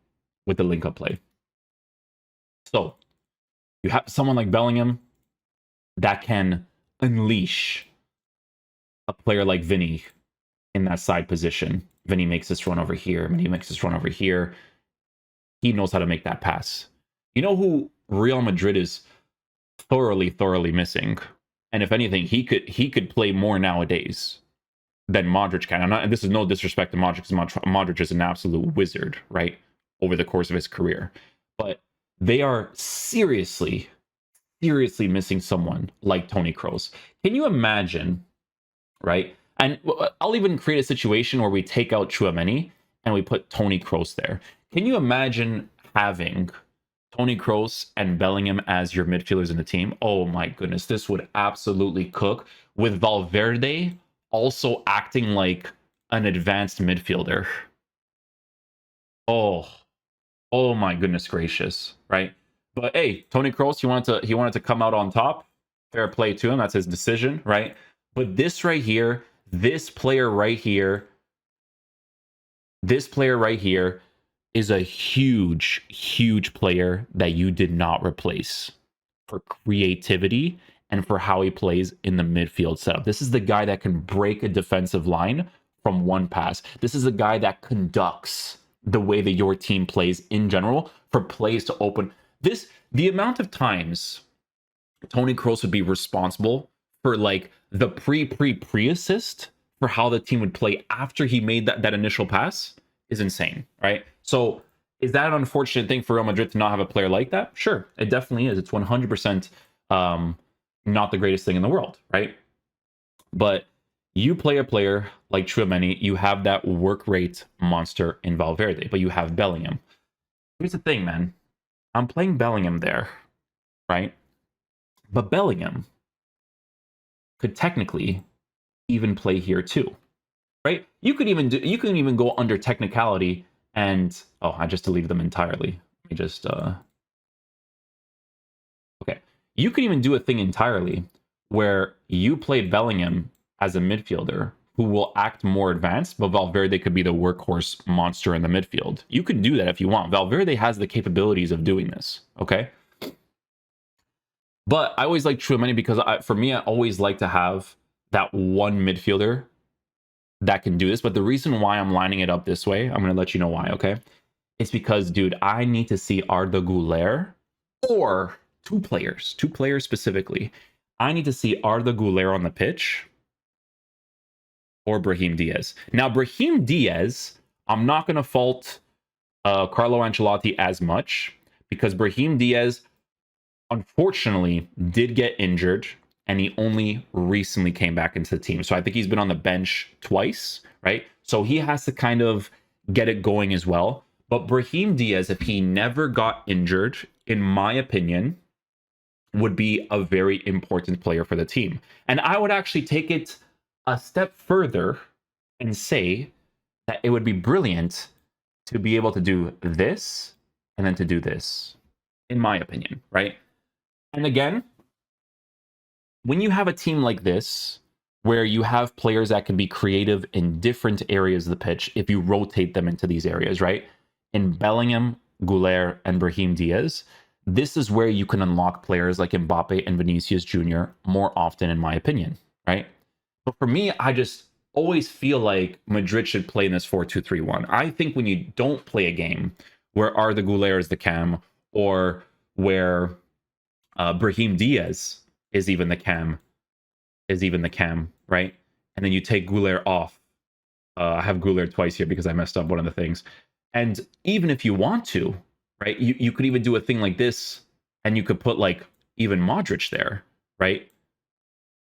with the link up play. So you have someone like Bellingham that can unleash a player like Vinny in that side position. Vinny makes this run over here. He knows how to make that pass. You know who Real Madrid is thoroughly missing? And if anything, he could play more nowadays than Modric can. And this is no disrespect to Modric, because Modric is an absolute wizard, right? Over the course of his career. But they are seriously missing someone like Toni Kroos. Can you imagine, right? And I'll even create a situation where we take out Tchouaméni and we put Toni Kroos there. Can you imagine having Toni Kroos and Bellingham as your midfielders in the team? Oh my goodness, this would absolutely cook, with Valverde also acting like an advanced midfielder. Oh my goodness gracious, right? But hey, Toni Kroos, he wanted to come out on top. Fair play to him. That's his decision, right? But this right here, this player right here is a huge player that you did not replace for creativity and for how he plays in the midfield setup. This is the guy that can break a defensive line from one pass. This is a guy that conducts the way that your team plays in general for plays to open. The amount of times Toni Kroos would be responsible for like the pre-assist for how the team would play after he made that initial pass is insane, right? So is that an unfortunate thing for Real Madrid to not have a player like that? Sure, it definitely is. It's 100% not the greatest thing in the world, right? But you play a player like Tchouaméni, you have that work rate monster in Valverde, but you have Bellingham. Here's the thing, man. I'm playing Bellingham there, right? But Bellingham could technically even play here too, right? You can even go under technicality and I just deleted them entirely. Let me just okay. You could even do a thing entirely where you play Bellingham as a midfielder who will act more advanced, but Valverde could be the workhorse monster in the midfield. You could do that if you want. Valverde has the capabilities of doing this, okay? But I always like Tchouaméni because for me, I always like to have that one midfielder that can do this. But the reason why I'm lining it up this way, I'm going to let you know why, okay? It's because, dude, I need to see Arda Güler or two players specifically. I need to see Arda Güler on the pitch or Brahim Diaz. Now, Brahim Diaz, I'm not going to fault Carlo Ancelotti as much because Brahim Diaz, unfortunately, did get injured and he only recently came back into the team. So I think he's been on the bench twice, right? So he has to kind of get it going as well. But Brahim Diaz, if he never got injured, in my opinion, would be a very important player for the team. And I would actually take it a step further and say that it would be brilliant to be able to do this and then to do this, in my opinion, right? And again, when you have a team like this, where you have players that can be creative in different areas of the pitch, if you rotate them into these areas, right? In Bellingham, Güler, and Brahim Diaz, this is where you can unlock players like Mbappe and Vinicius Jr. more often, in my opinion, right? But for me, I just always feel like Madrid should play in this 4-2-3-1. I think when you don't play a game where Arda Güler is the cam, or where Brahim Diaz is even the cam, right? And then you take Güler off. I have Güler twice here because I messed up one of the things. And even if you want to, right, you could even do a thing like this, and you could put like even Modric there, right?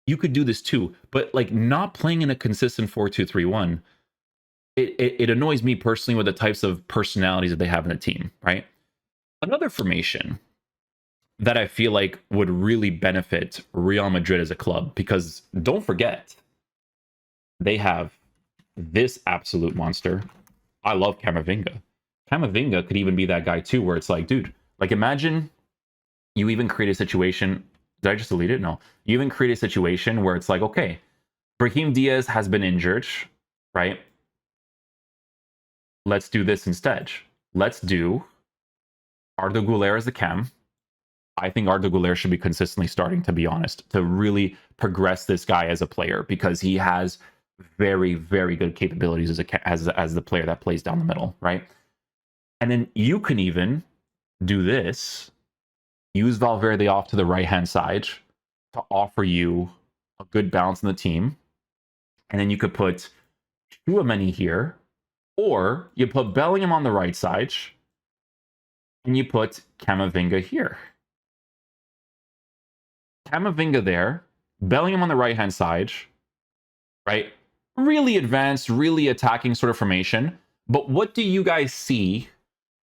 You could do this too, but like not playing in a consistent 4-2-3-1, it annoys me personally with the types of personalities that they have in the team, right? Another formation that I feel like would really benefit Real Madrid as a club, because don't forget, they have this absolute monster. I love Camavinga. Camavinga could even be that guy too, where it's like, dude, like imagine you even create a situation. Did I just delete it? No. You even create a situation where it's like, okay, Brahim Diaz has been injured, right? Let's do this instead. Let's do Arda Güler as the cam. I think Arda Güler should be consistently starting, to be honest, to really progress this guy as a player, because he has very, very good capabilities as the player that plays down the middle, right? And then you can even do this, use Valverde off to the right-hand side to offer you a good balance in the team. And then you could put Tchouaméni here, or you put Bellingham on the right side, and you put Camavinga here. Camavinga there, Bellingham on the right-hand side, right? Really advanced, really attacking sort of formation. But what do you guys see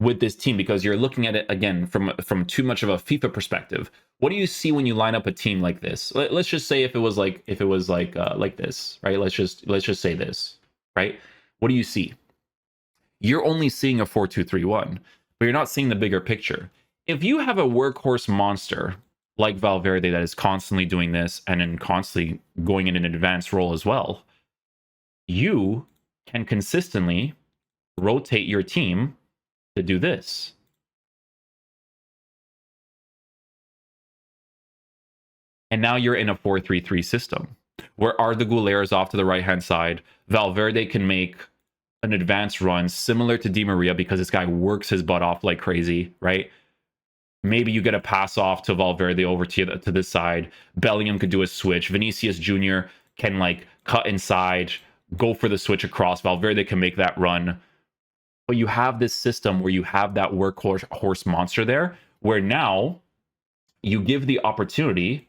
with this team? Because you're looking at it again from too much of a FIFA perspective. What do you see when you line up a team like this? Let's just say if it was like this, right? Let's just say this, right? What do you see? You're only seeing a 4-2-3-1, but you're not seeing the bigger picture. If you have a workhorse monster like Valverde that is constantly doing this and then constantly going in an advanced role as well, you can consistently rotate your team to do this. And now you're in a 4-3-3 system where Arda Güler is off to the right-hand side. Valverde can make an advanced run similar to Di Maria because this guy works his butt off like crazy, right? Maybe you get a pass off to Valverde over to this side. Bellingham could do a switch. Vinicius Jr. can like cut inside. go for the switch across. Valverde can make that run. But you have this system where you have that workhorse monster there, where now you give the opportunity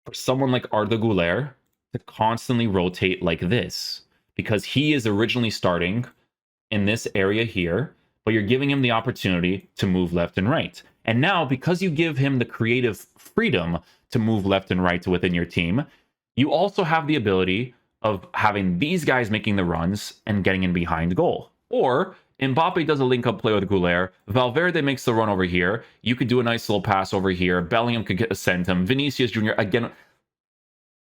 for someone like Arda Güler to constantly rotate like this, because he is originally starting in this area here, but you're giving him the opportunity to move left and right. And now, because you give him the creative freedom to move left and right within your team, you also have the ability of having these guys making the runs and getting in behind goal. Or Mbappe does a link-up play with Güler. Valverde makes the run over here. You could do a nice little pass over here. Bellingham could send him. Vinicius Jr. again.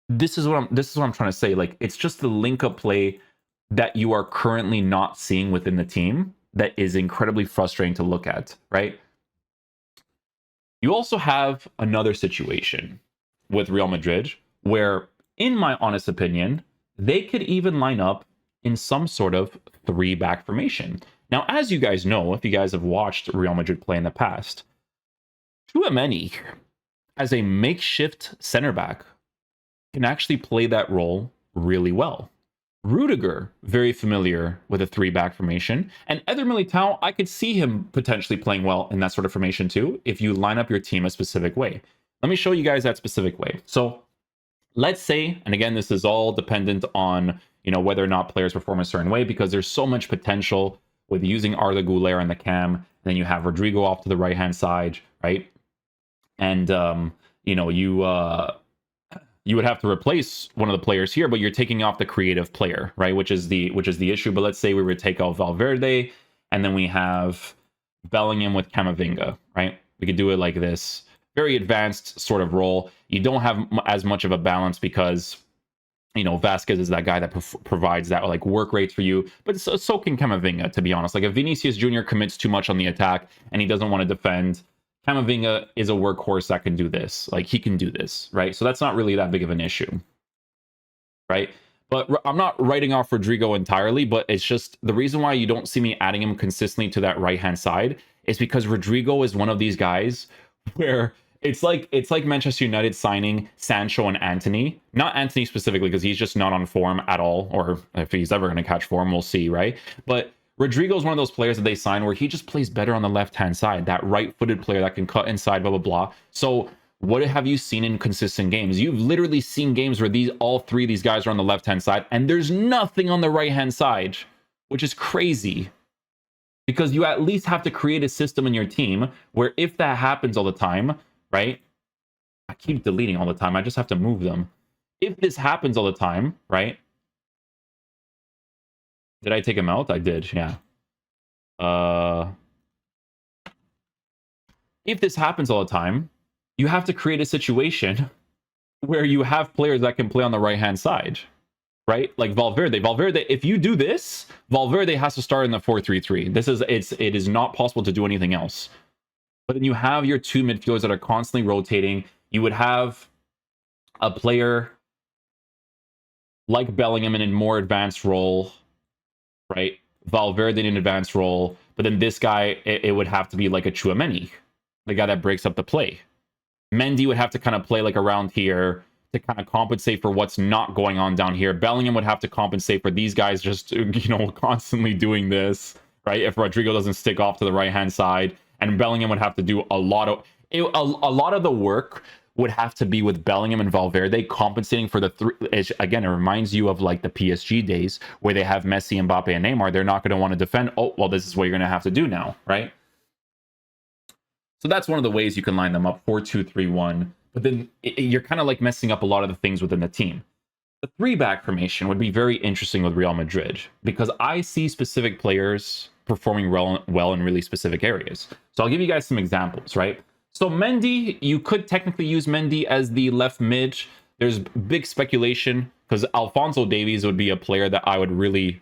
This is what I'm trying to say. Like, it's just the link-up play that you are currently not seeing within the team that is incredibly frustrating to look at, right? You also have another situation with Real Madrid where, in my honest opinion, they could even line up in some sort of 3-back formation. Now, as you guys know, if you guys have watched Real Madrid play in the past, Tchouaméni, as a makeshift center back, can actually play that role really well. Rudiger, very familiar with a 3-back formation. And Eder Militao, I could see him potentially playing well in that sort of formation too, if you line up your team a specific way. Let me show you guys that specific way. So let's say, and again, this is all dependent on, whether or not players perform a certain way, because there's so much potential with using Arda Güler in the cam. And then you have Rodrigo off to the right-hand side, right? And, you would have to replace one of the players here, but you're taking off the creative player, right? Which is the issue. But let's say we would take out Valverde, and then we have Bellingham with Camavinga, right? We could do it like this. Very advanced sort of role. You don't have as much of a balance because, Vasquez is that guy that provides that like work rates for you. But so can Camavinga, to be honest. Like if Vinicius Jr. commits too much on the attack and he doesn't want to defend, Camavinga is a workhorse that can do this. Like, he can do this, right? So that's not really that big of an issue, right? But I'm not writing off Rodrigo entirely, but it's just the reason why you don't see me adding him consistently to that right-hand side is because Rodrigo is one of these guys where it's like Manchester United signing Sancho and Antony. Not Antony specifically, because he's just not on form at all, or if he's ever going to catch form, we'll see, right? But Rodrigo is one of those players that they sign where he just plays better on the left-hand side. That right-footed player that can cut inside, blah, blah, blah. So what have you seen in consistent games? You've literally seen games where all three of these guys are on the left-hand side, and there's nothing on the right-hand side, which is crazy. Because you at least have to create a system in your team where if that happens all the time, right? I keep deleting all the time. I just have to move them. If this happens all the time, right? Did I take him out? I did, yeah. If this happens all the time, you have to create a situation where you have players that can play on the right-hand side, right? Like Valverde. Valverde, if you do this, Valverde has to start in the 4-3-3. It is not possible to do anything else. But then you have your two midfielders that are constantly rotating. You would have a player like Bellingham in a more advanced role, right? Valverde in an advanced role. But then this guy, it would have to be like a Tchouaméni, the guy that breaks up the play. Mendy would have to kind of play like around here to kind of compensate for what's not going on down here. Bellingham would have to compensate for these guys just, constantly doing this, right? If Rodrigo doesn't stick off to the right-hand side. And Bellingham would have to do a lot of the work would have to be with Bellingham and Valverde compensating for the three. Again, it reminds you of like the PSG days where they have Messi, Mbappe, and Neymar. They're not going to want to defend. Oh, well, this is what you're going to have to do now, right? So that's one of the ways you can line them up, 4-2-3-1. But then you're kind of like messing up a lot of the things within the team. The 3-back formation would be very interesting with Real Madrid because I see specific players performing well in really specific areas. So I'll give you guys some examples, right? So Mendy, you could technically use Mendy as the left mid. There's big speculation because Alphonso Davies would be a player that I would really,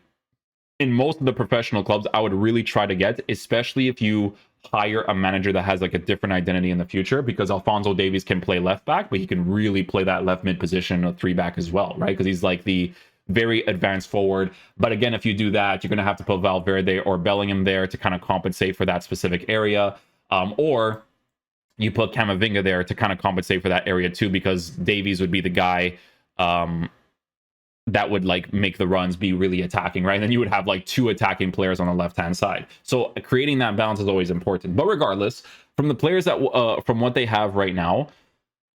in most of the professional clubs, I would really try to get, especially if you hire a manager that has like a different identity in the future, because Alphonso Davies can play left back, but he can really play that left mid position, a 3-back as well, right? Because he's like the very advanced forward. But again, if you do that, you're going to have to put Valverde or Bellingham there to kind of compensate for that specific area. Or you put Camavinga there to kind of compensate for that area too, because Davies would be the guy that would like make the runs be really attacking, right? And then you would have like 2 attacking players on the left-hand side. So creating that balance is always important. But regardless, from the players that from what they have right now,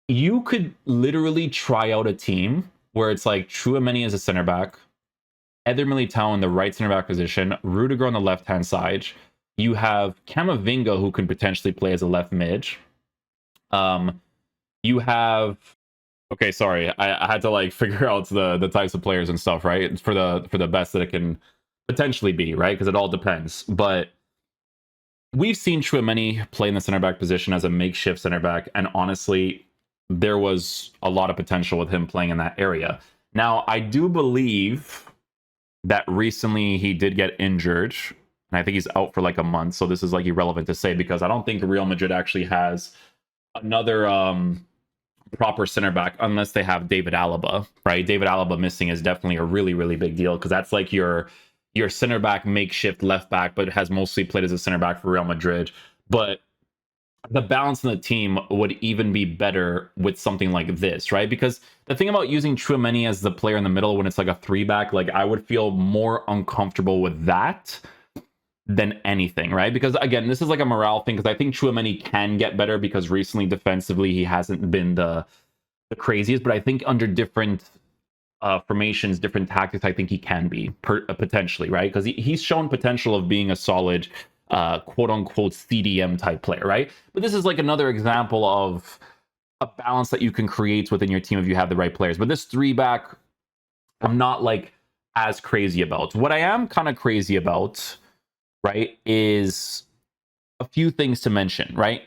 you could literally try out a team where it's like Tchouaméni as a center back, Eder Militao in the right center back position, Rudiger on the left-hand side. You have Camavinga, who can potentially play as a left mid. You have... Okay, sorry. I had to like figure out the types of players and stuff, right? For the best that it can potentially be, right? Because it all depends. But we've seen Tchouaméni play in the center back position as a makeshift center back, and honestly, there was a lot of potential with him playing in that area. Now, I do believe that recently he did get injured, and I think he's out for like a month. So this is like irrelevant to say because I don't think Real Madrid actually has another proper center back unless they have David Alaba, right? David Alaba missing is definitely a really, really big deal because that's like your center back makeshift left back, but has mostly played as a center back for Real Madrid. But the balance in the team would even be better with something like this, right? Because the thing about using Tchouaméni as the player in the middle when it's like a 3-back, like I would feel more uncomfortable with that than anything, right? Because again, this is like a morale thing because I think Tchouaméni can get better because recently defensively he hasn't been the craziest, but I think under different formations, different tactics, I think he can be potentially, right? Because he's shown potential of being a solid quote unquote CDM type player, right? But this is like another example of a balance that you can create within your team if you have the right players. But this 3-back, I'm not like as crazy about. What I am kind of crazy about, right, is a few things to mention, right?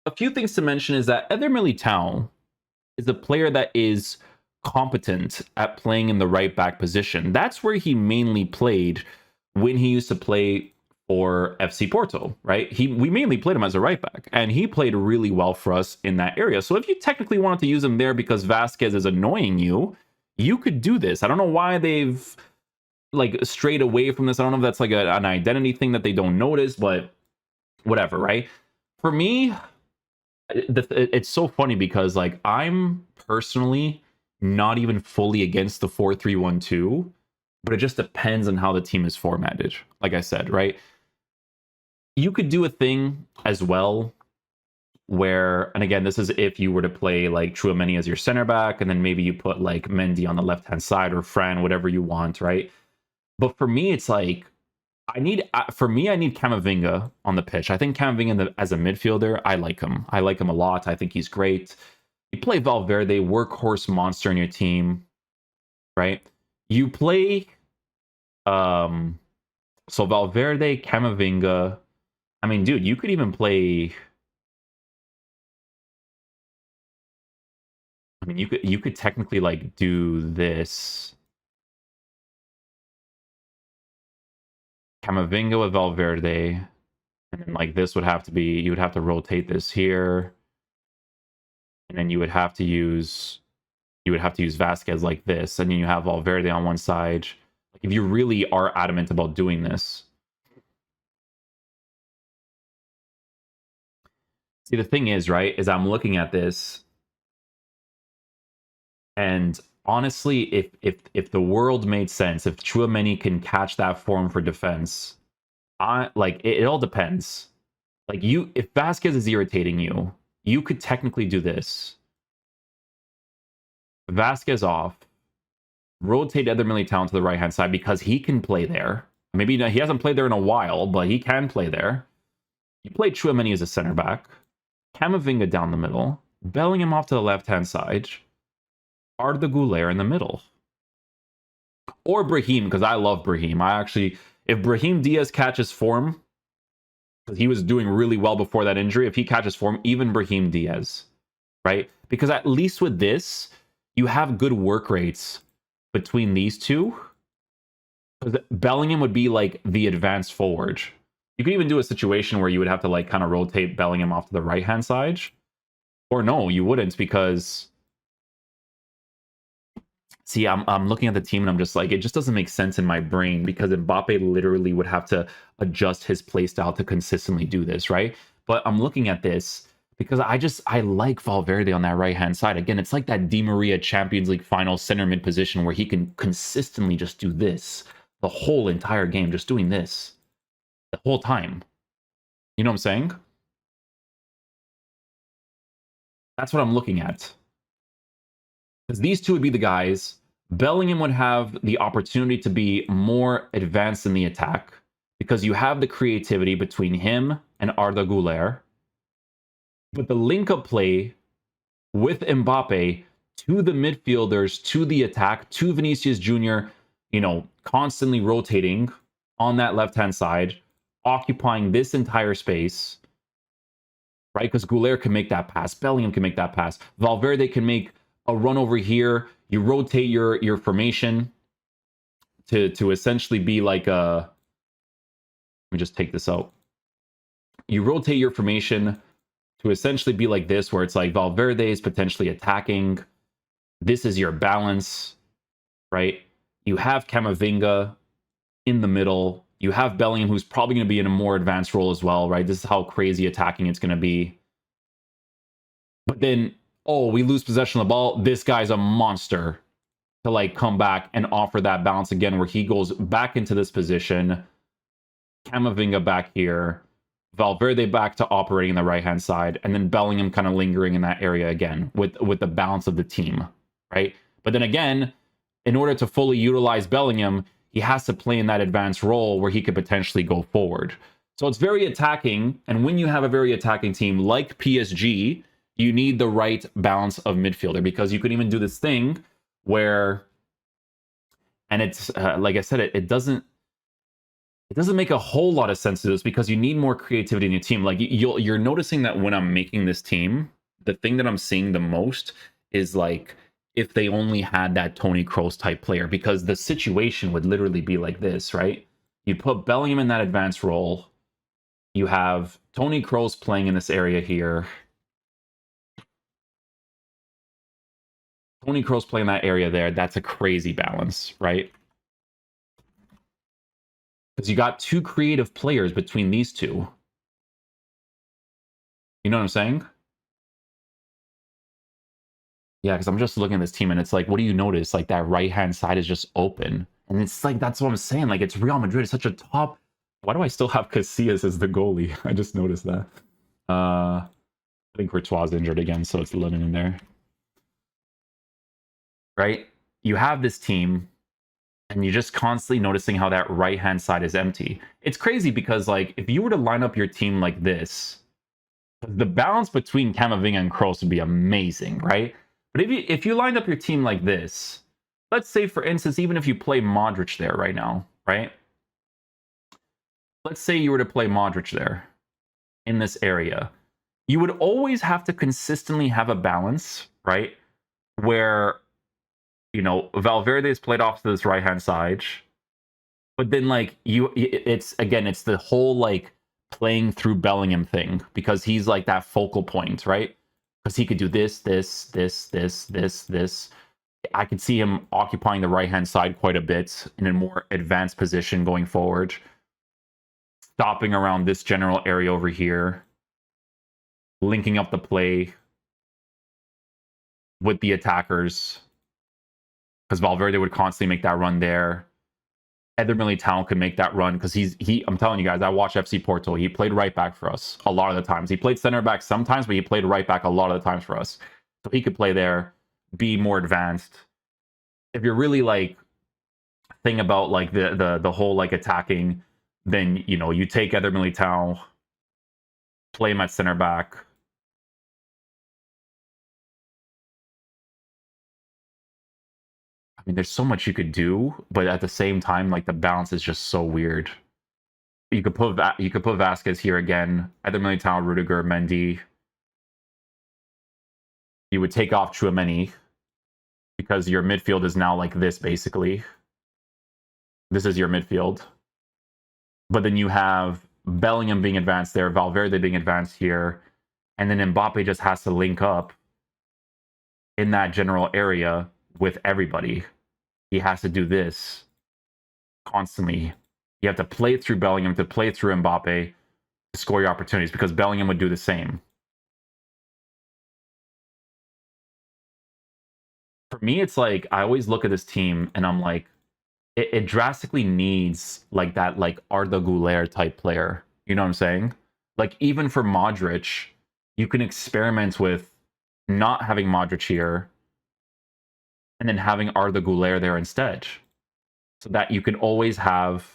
A few things to mention is that Eder Militao is a player that is competent at playing in the right back position. That's where he mainly played when he used to play for FC Porto, right? We mainly played him as a right back, and he played really well for us in that area. So if you technically wanted to use him there because Vasquez is annoying you, you could do this. I don't know why they've like strayed away from this. I don't know if that's like an identity thing that they don't notice, but whatever, right? For me, it's so funny because like I'm personally not even fully against the 4-3-1-2, but it just depends on how the team is formatted. Like I said, right? You could do a thing as well where, and again, this is if you were to play like Tchouaméni as your center back, and then maybe you put like Mendy on the left-hand side or Fran, whatever you want, right? But for me, it's like, I need Camavinga on the pitch. I think Camavinga as a midfielder, I like him. I like him a lot. I think he's great. You play Valverde, workhorse monster in your team, right? You play, so Valverde, Camavinga. I mean, dude, you could even play. I mean, you could technically like do this. Camavinga with Valverde, and then like this would have to be, you would have to rotate this here, and then you would have to use Vasquez like this, and then you have Valverde on one side. Like if you really are adamant about doing this. See, the thing is, right, is I'm looking at this, and honestly, if the world made sense, if Tchouaméni can catch that form for defense, it all depends. Like if Vasquez is irritating you, you could technically do this. Vasquez off, rotate Eder Militao to the right hand side because he can play there. Maybe he hasn't played there in a while, but he can play there. You play Tchouaméni as a center back, Camavinga down the middle, Bellingham off to the left hand side, Arda Güler in the middle. Or Brahim, because I love Brahim. If Brahim Diaz catches form, because he was doing really well before that injury, if he catches form, even Brahim Diaz, right? Because at least with this, you have good work rates between these two. Because Bellingham would be like the advanced forward. You could even do a situation where you would have to like kind of rotate Bellingham off to the right-hand side. Or no, you wouldn't, because... See, I'm looking at the team and I'm just like, it just doesn't make sense in my brain because Mbappe literally would have to adjust his play style to consistently do this, right? But I'm looking at this. because I like Valverde on that right-hand side. Again, it's like that Di Maria Champions League final center mid position where he can consistently just do this the whole entire game, just doing this the whole time. You know what I'm saying? That's what I'm looking at. Because these two would be the guys. Bellingham would have the opportunity to be more advanced in the attack because you have the creativity between him and Arda Güler. But the link-up play with Mbappe to the midfielders, to the attack, to Vinicius Jr., constantly rotating on that left-hand side, occupying this entire space, right? Because Güler can make that pass. Bellingham can make that pass. Valverde can make a run over here. You rotate your formation to essentially be like a... Let me just take this out. You rotate your formation to essentially be like this, where it's like Valverde is potentially attacking. This is your balance, right? You have Camavinga in the middle. You have Bellingham, who's probably going to be in a more advanced role as well, right? This is how crazy attacking it's going to be. But then, we lose possession of the ball. This guy's a monster to like come back and offer that balance again, where he goes back into this position. Camavinga back here. Valverde back to operating the right-hand side, and then Bellingham kind of lingering in that area again with the balance of the team, right? But then again, in order to fully utilize Bellingham, he has to play in that advanced role where he could potentially go forward. So it's very attacking, and when you have a very attacking team like PSG, you need the right balance of midfielder, because you could even do this thing where, and it's like I said, it doesn't make a whole lot of sense to this, because you need more creativity in your team. Like you're noticing that when I'm making this team, the thing that I'm seeing the most is like if they only had that Toni Kroos type player, because the situation would literally be like this, right? You put Bellingham in that advanced role. You have Toni Kroos playing in this area here. Toni Kroos playing that area there. That's a crazy balance, right? Because you got two creative players between these two. You know what I'm saying? Yeah, because I'm just looking at this team and it's like, what do you notice? Like that right-hand side is just open. And it's like, that's what I'm saying. Like it's Real Madrid. It's such a top... Why do I still have Casillas as the goalie? I just noticed that. I think Courtois is injured again, so it's living in there. Right? You have this team, and you're just constantly noticing how that right-hand side is empty. It's crazy because, like, if you were to line up your team like this, the balance between Camavinga and Kroos would be amazing, right? But if you lined up your team like this, let's say, for instance, even if you play Modric there right now, right? Let's say you were to play Modric there in this area. You would always have to consistently have a balance, right? Where, Valverde is played off to this right-hand side. But then, like, it's the whole, like, playing through Bellingham thing, because he's, like, that focal point, right? Because he could do this. I could see him occupying the right-hand side quite a bit in a more advanced position going forward. Stopping around this general area over here. Linking up the play with the attackers, because Valverde would constantly make that run there. Eder Militao could make that run because I'm telling you guys, I watched FC Porto. He played right back for us a lot of the times. He played center back sometimes, but he played right back a lot of the times for us. So he could play there, be more advanced. If you're really like thing about like the whole like attacking, then you take Eder Militao, play him at center back. I mean, there's so much you could do, but at the same time, like the balance is just so weird. You could put Vasquez here again, Eder Militao, Rudiger, Mendy. You would take off Tchouaméni because your midfield is now like this, basically. This is your midfield. But then you have Bellingham being advanced there, Valverde being advanced here, and then Mbappe just has to link up in that general area with everybody. He has to do this constantly. You have to play it through Bellingham, to play it through Mbappe to score your opportunities, because Bellingham would do the same. for me, it's like I always look at this team and I'm like, it drastically needs like that like Arda Güler type player. You know what I'm saying? Like even for Modric, you can experiment with not having Modric here and then having Arda Güler there instead, so that you can always have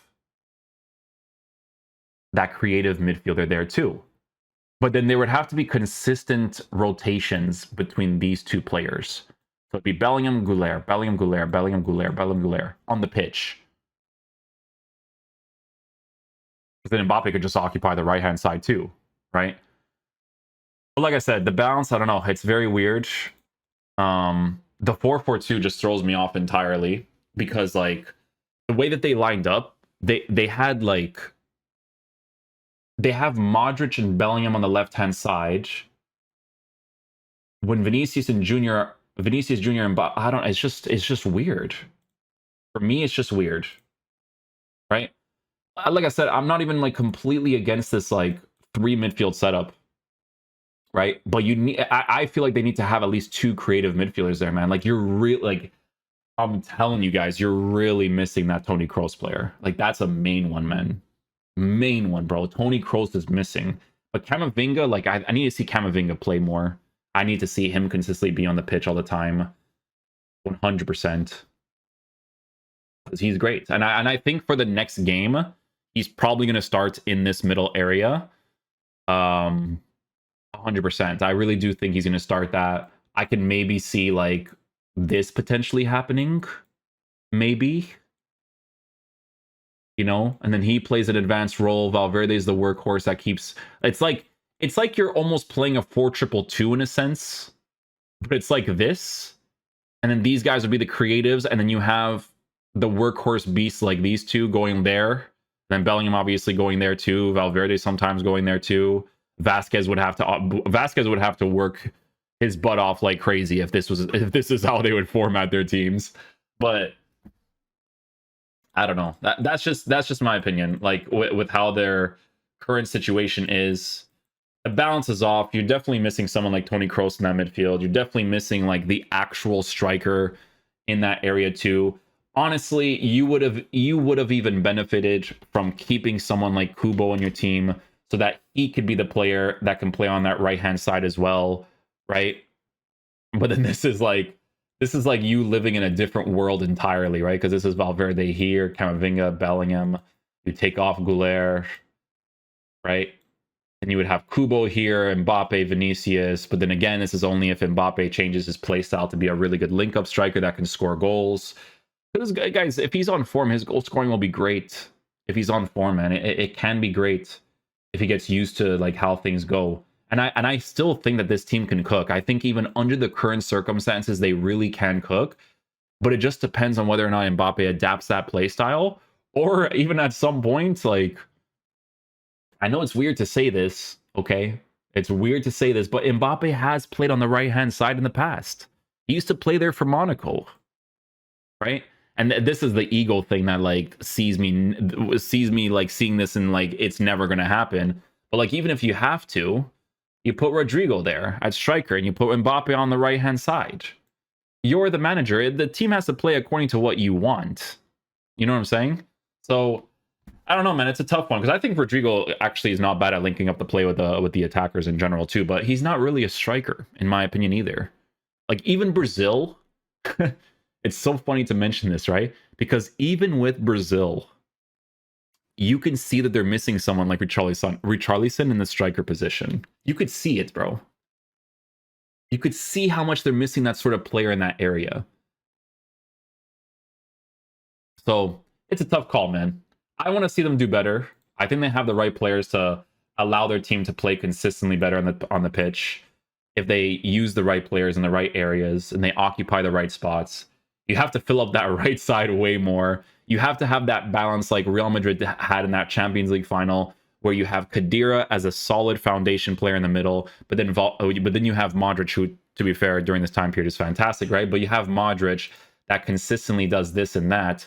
that creative midfielder there too. But then there would have to be consistent rotations between these two players. So it'd be Bellingham, Güler, Bellingham, Güler, Bellingham, Güler, Bellingham, Güler on the pitch. Because then Mbappe could just occupy the right-hand side too, right? But like I said, the balance, I don't know. It's very weird. The 4-4-2 just throws me off entirely because like the way that they lined up, they had like they have Modric and Bellingham on the left-hand side. When Vinicius Jr. and I don't. It's just weird. For me, it's just weird, right? Like I said, I'm not even like completely against this like 3 midfield setup, right? But you need. I feel like they need to have at least 2 creative midfielders there, man. Like you're really like. I'm telling you guys, you're really missing that Toni Kroos player. Like that's a main one, man. Main one, bro. Toni Kroos is missing. But Camavinga, like I need to see Camavinga play more. I need to see him consistently be on the pitch all the time. 100%. Because he's great. And I think for the next game, he's probably going to start in this middle area. 100%. I really do think he's going to start that. I can maybe see like this potentially happening. Maybe. You know, and then he plays an advanced role. Valverde's the workhorse that keeps. It's like you're almost playing a 4-2-2 in a sense, but it's like this, and then these guys would be the creatives, and then you have the workhorse beasts like these two going there. Then Bellingham obviously going there too. Valverde sometimes going there too. Vasquez would have to work his butt off like crazy if this is how they would format their teams, but. I don't know. That's just my opinion. Like with how their current situation is, the balance is off. You're definitely missing someone like Toni Kroos in that midfield. You're definitely missing like the actual striker in that area too. Honestly, you would have even benefited from keeping someone like Kubo on your team so that he could be the player that can play on that right-hand side as well, right? But then this is like you living in a different world entirely, right? Because this is Valverde here, Camavinga, Bellingham. You take off Güler, right? And you would have Kubo here, Mbappe, Vinicius. But then again, this is only if Mbappe changes his playstyle to be a really good link-up striker that can score goals. Because guys, if he's on form, his goal scoring will be great. If he's on form, man, it can be great if he gets used to like how things go. And I still think that this team can cook. I think even under the current circumstances, they really can cook. But it just depends on whether or not Mbappe adapts that play style. Or even at some point, like, I know it's weird to say this, okay? It's weird to say this, but Mbappe has played on the right-hand side in the past. He used to play there for Monaco, right? And this is the ego thing that, like, sees me like, seeing this and, like, it's never going to happen. But, like, even if you have to, you put Rodrigo there at striker and you put Mbappe on the right-hand side. You're the manager. The team has to play according to what you want. You know what I'm saying? So, I don't know, man. It's a tough one because I think Rodrigo actually is not bad at linking up the play with the attackers in general too, but he's not really a striker, in my opinion, either. Like, even Brazil, it's so funny to mention this, right? Because even with Brazil, you can see that they're missing someone like Richarlison in the striker position. You could see it, bro. You could see how much they're missing that sort of player in that area. So it's a tough call, man. I want to see them do better. I think they have the right players to allow their team to play consistently better on the pitch. If they use the right players in the right areas and they occupy the right spots, you have to fill up that right side way more. You have to have that balance like Real Madrid had in that Champions League final, where you have Khedira as a solid foundation player in the middle, but then you have Modric, who, to be fair, during this time period is fantastic, right? But you have Modric that consistently does this and that,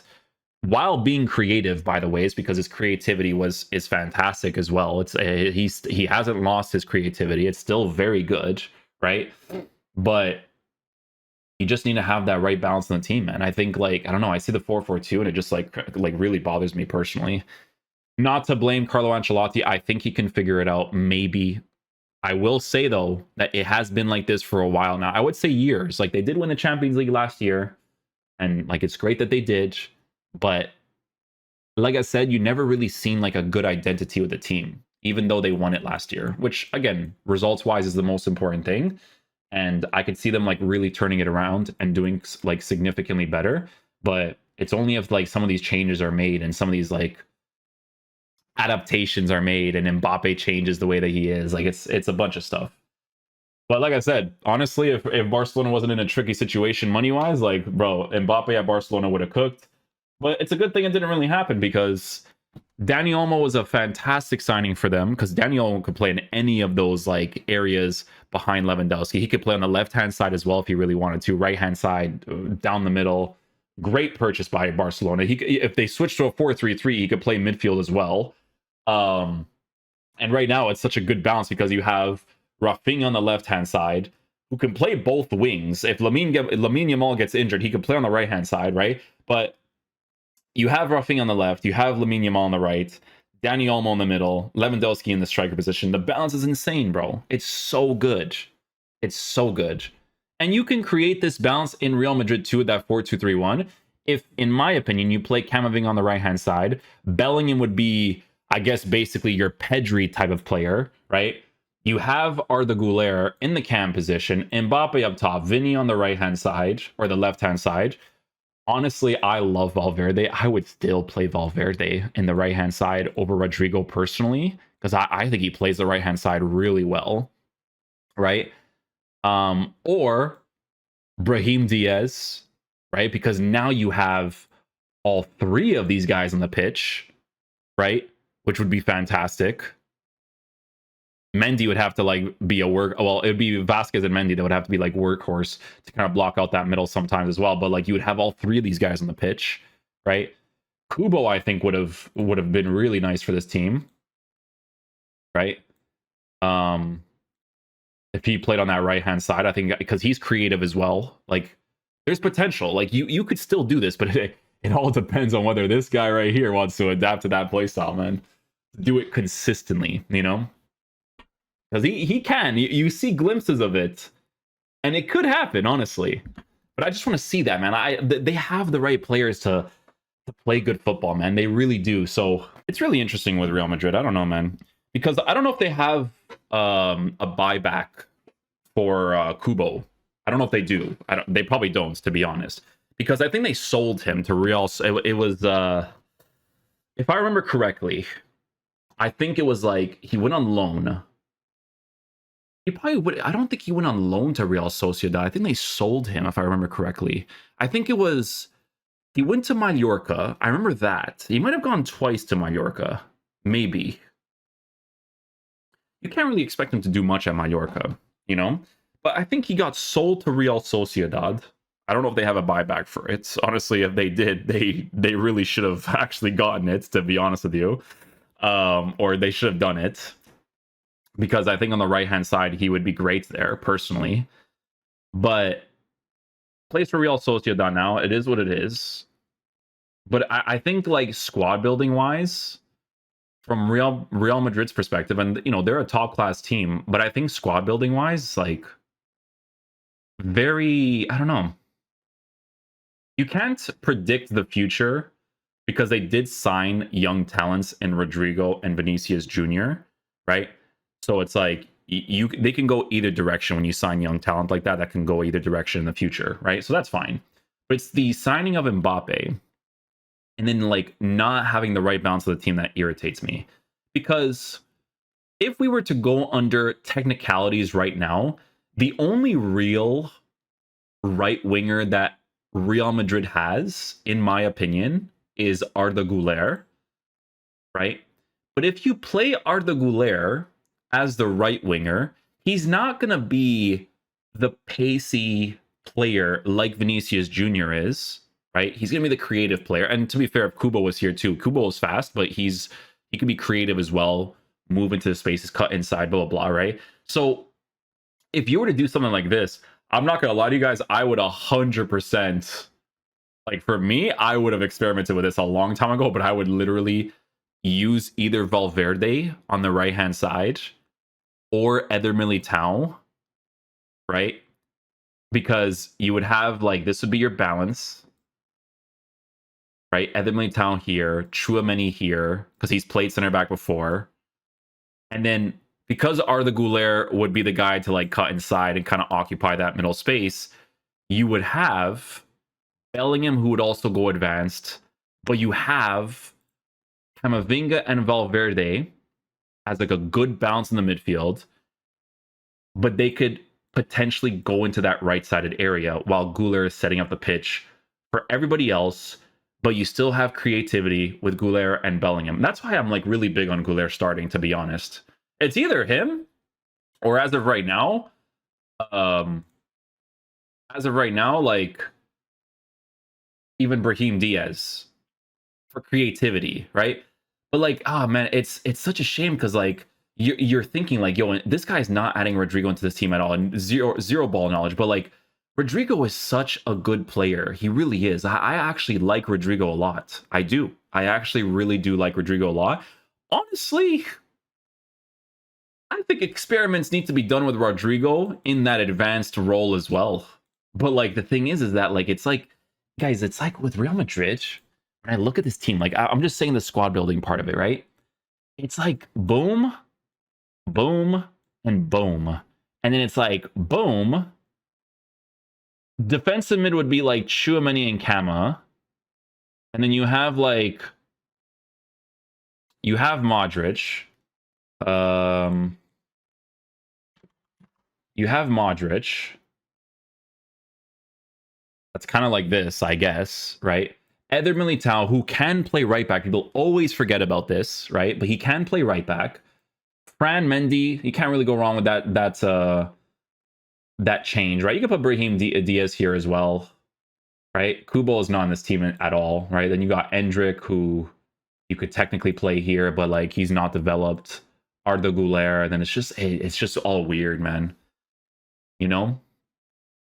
while being creative, by the way, is because his creativity is fantastic as well. He hasn't lost his creativity. It's still very good, right? But You just need to have that right balance in the team, man. I think, like, I don't know, I see the 4-4-2 and it just like really bothers me personally. Not to blame Carlo Ancelotti. I think he can figure it out. Maybe. I will say though that it has been like this for a while now. I would say years. Like, they did win the Champions League last year, and like it's great that they did, but like I said, you never really seen like a good identity with the team, even though they won it last year, which again, results wise is the most important thing. And I could see them like really turning it around and doing like significantly better. But it's only if like some of these changes are made and some of these like adaptations are made and Mbappe changes the way that he is. Like it's a bunch of stuff. But like I said, honestly, if Barcelona wasn't in a tricky situation money-wise, like, bro, Mbappe at Barcelona would have cooked. But it's a good thing it didn't really happen, because Dani Olmo was a fantastic signing for them, because Dani Olmo could play in any of those like areas behind Lewandowski. He could play on the left-hand side as well if he really wanted to, right-hand side, down the middle. Great purchase by Barcelona. If they switched to a 4-3-3, he could play midfield as well. And right now it's such a good balance because you have Rafinha on the left-hand side, who can play both wings. If Lamine Yamal gets injured, he can play on the right-hand side, right? But you have Rafinha on the left, you have Lamine Yamal on the right, Dani Olmo in the middle, Lewandowski in the striker position. The balance is insane, bro. It's so good. It's so good. And you can create this balance in Real Madrid too with that 4-2-3-1. If, in my opinion, you play Camavinga on the right-hand side, Bellingham would be, I guess, basically your Pedri type of player, right? You have Arda Güler in the cam position, Mbappe up top, Vinny on the right-hand side, or the left-hand side. Honestly, I love Valverde. I would still play Valverde in the right-hand side over Rodrigo personally, because I think he plays the right-hand side really well, right? Or Brahim Diaz, right? Because now you have all three of these guys on the pitch, right? Which would be fantastic. Mendy would have to like be a well, it would be Vasquez and Mendy that would have to be like workhorse to kind of block out that middle sometimes as well. But like you would have all three of these guys on the pitch, right? Kubo, I think, would have been really nice for this team, right? If he played on that right hand side, I think, because he's creative as well. Like, there's potential. Like you could still do this, but it all depends on whether this guy right here wants to adapt to that playstyle, man. Do it consistently, you know? Because he can. You see glimpses of it, and it could happen, honestly. But I just want to see that, man. They have the right players to play good football, man. They really do. So it's really interesting with Real Madrid. I don't know, man, because I don't know if they have a buyback for Kubo. I don't know if they do. They probably don't, to be honest, because I think they sold him to Real. It was, if I remember correctly, I think it was like he went on loan. He probably would. I don't think he went on loan to Real Sociedad. I think they sold him, if I remember correctly. I think it was, he went to Mallorca. I remember that. He might have gone twice to Mallorca. Maybe. You can't really expect him to do much at Mallorca, you know? But I think he got sold to Real Sociedad. I don't know if they have a buyback for it. Honestly, if they did, they really should have actually gotten it, to be honest with you. Or they should have done it. Because I think on the right-hand side, he would be great there, personally. But plays for Real Sociedad now. It is what it is. But I think, like, squad building-wise, from Real Madrid's perspective, and, you know, they're a top-class team, but I think squad building-wise, like, very, I don't know. You can't predict the future because they did sign young talents in Rodrigo and Vinicius Jr., right? So it's like they can go either direction when you sign young talent like that. That can go either direction in the future, right? So that's fine. But it's the signing of Mbappe and then like not having the right balance of the team that irritates me. Because if we were to go under technicalities right now, the only real right winger that Real Madrid has, in my opinion, is Arda Güler, right? But if you play Arda Güler as the right winger, he's not going to be the pacey player like Vinicius Jr. is, right? He's going to be the creative player. And to be fair, if Kubo was here too, Kubo is fast, but he can be creative as well, move into the spaces, cut inside, blah, blah, blah, right? So if you were to do something like this, I'm not gonna lie to you guys. I would 100%, like, for me, I would have experimented with this a long time ago, but I would literally use either Valverde on the right hand side or Eder Militao, right? Because you would have, like, this would be your balance, right? Eder Militao here, Chouameni here, because he's played center back before. And then because Arda Güler would be the guy to like cut inside and kind of occupy that middle space, you would have Bellingham who would also go advanced, but you have Camavinga and Valverde as like a good balance in the midfield, but they could potentially go into that right-sided area while Güler is setting up the pitch for everybody else, but you still have creativity with Güler and Bellingham. That's why I'm like really big on Güler starting, to be honest. It's either him or as of right now, um, like even Brahim Diaz for creativity, right? But like, oh man, it's such a shame because like you're thinking like, yo, this guy's not adding Rodrigo into this team at all, and zero ball knowledge. But like, Rodrigo is such a good player. He really is. I actually like Rodrigo a lot. I do. I actually really do like Rodrigo a lot. Honestly, I think experiments need to be done with Rodrigo in that advanced role as well. But like the thing is that like it's like, guys, it's like with Real Madrid. When I look at this team, like I'm just saying the squad building part of it, right? It's like boom, boom, and boom, and then it's like boom. Defensive mid would be like Chouameni and Kama, and then you have Modric. You have Modric. That's kind of like this, I guess, right? Eder Militao, who can play right back. People always forget about this, right? But he can play right back. Fran Mendy, you can't really go wrong with that. That change, right? You can put Brahim Diaz here as well, right? Kubo is not on this team at all, right? Then you got Endrick, who you could technically play here, but like he's not developed. Arda Güler, then it's just all weird, man. You know,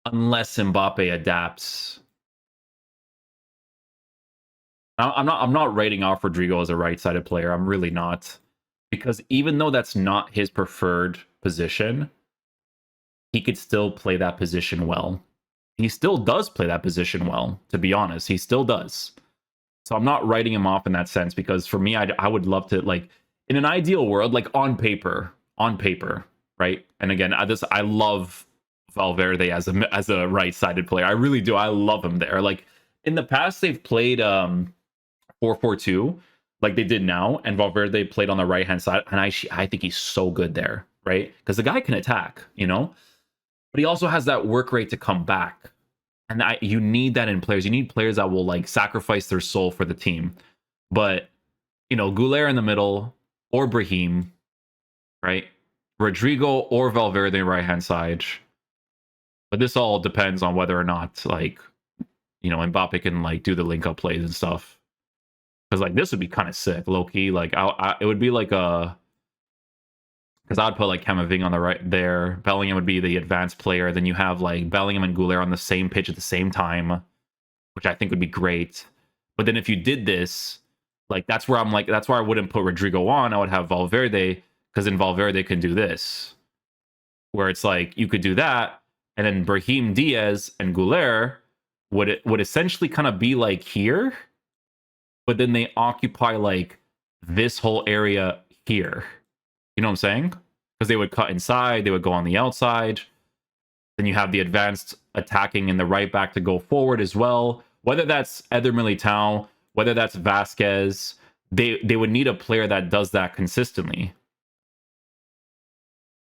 unless Mbappe adapts. I'm not writing off Rodrigo as a right-sided player. I'm really not, because even though that's not his preferred position, he could still play that position well. He still does play that position well, to be honest. He still does. So I'm not writing him off in that sense, because for me, I would love to, like, in an ideal world, like on paper, right? And again, I love Valverde as a right-sided player. I really do. I love him there. Like in the past, they've played 4-4-2 like they did now, and Valverde played on the right-hand side, and I think he's so good there, right? Because the guy can attack, you know, but he also has that work rate to come back. And you need that in players. You need players that will like sacrifice their soul for the team. But, you know, Güler in the middle or Brahim, right? Rodrigo or Valverde right hand side. But this all depends on whether or not, like, you know, Mbappe can like do the link up plays and stuff. Because like this would be kind of sick, low key. Like it would be like a, because I'd put like Camavinga on the right there. Bellingham would be the advanced player. Then you have like Bellingham and Güler on the same pitch at the same time, which I think would be great. But then if you did this, like that's where I wouldn't put Rodrigo on. I would have Valverde, because then Valverde can do this, where it's like you could do that, and then Brahim Diaz and Güler would essentially kind of be like here, but then they occupy like this whole area here. You know what I'm saying? Because they would cut inside, they would go on the outside. Then you have the advanced attacking in the right back to go forward as well. Whether that's Eder Militao, whether that's Vasquez, they would need a player that does that consistently.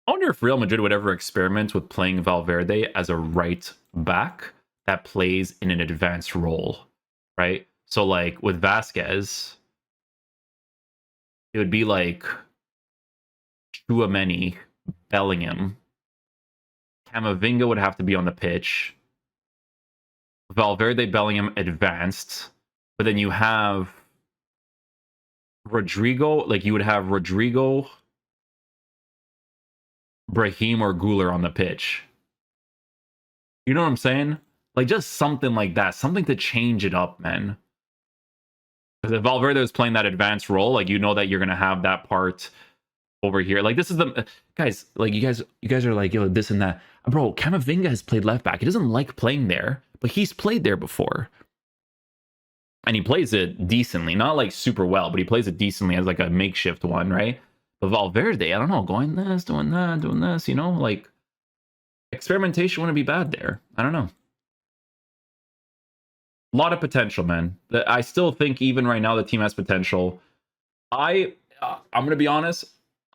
I wonder if Real Madrid would ever experiment with playing Valverde as a right back that plays in an advanced role, right? So like with Vasquez, it would be like Chouameni, Bellingham. Camavinga would have to be on the pitch. Valverde, Bellingham advanced. But then you have Rodrigo, like you would have Rodrigo, Brahim, or Güler on the pitch. You know what I'm saying? Like just something like that, something to change it up, man. Because if Valverde is playing that advanced role, like you know that you're gonna have that part over here. Like this is the guys, like you guys are like, yo, this and that. Bro, Camavinga has played left back. He doesn't like playing there, but he's played there before. And he plays it decently. Not like super well, but he plays it decently as like a makeshift one, right? But Valverde, I don't know, going this, doing that, doing this, you know, like experimentation wouldn't be bad there. I don't know. A lot of potential, man. I still think even right now the team has potential. I'm gonna be honest.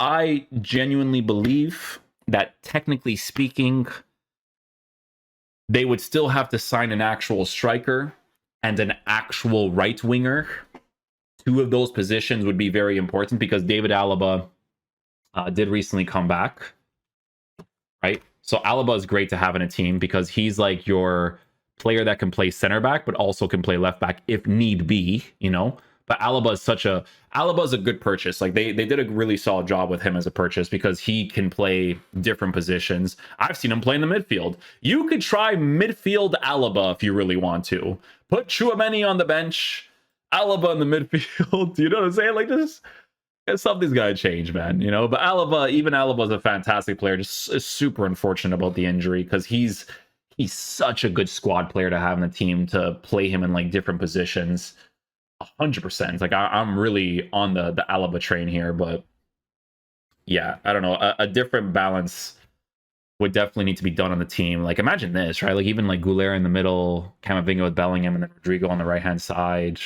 I genuinely believe that technically speaking, they would still have to sign an actual striker and an actual right winger. Two of those positions would be very important because David Alaba did recently come back, right? So Alaba is great to have in a team because he's like your player that can play center back, but also can play left back if need be, you know. But Alaba is a good purchase. Like they did a really solid job with him as a purchase because he can play different positions. I've seen him play in the midfield. You could try midfield Alaba if you really want to. Put Chouameni on the bench, Alaba in the midfield. You know what I'm saying? Like this, something's got to change, man. You know. But Alaba, even Alaba is a fantastic player. Just is super unfortunate about the injury because he's such a good squad player to have in the team to play him in like different positions. 100%. Like I'm really on the Alaba train here, but yeah, I don't know. A different balance would definitely need to be done on the team. Like imagine this, right? Like even like Goulet in the middle, Camavinga with Bellingham, and then Rodrigo on the right hand side,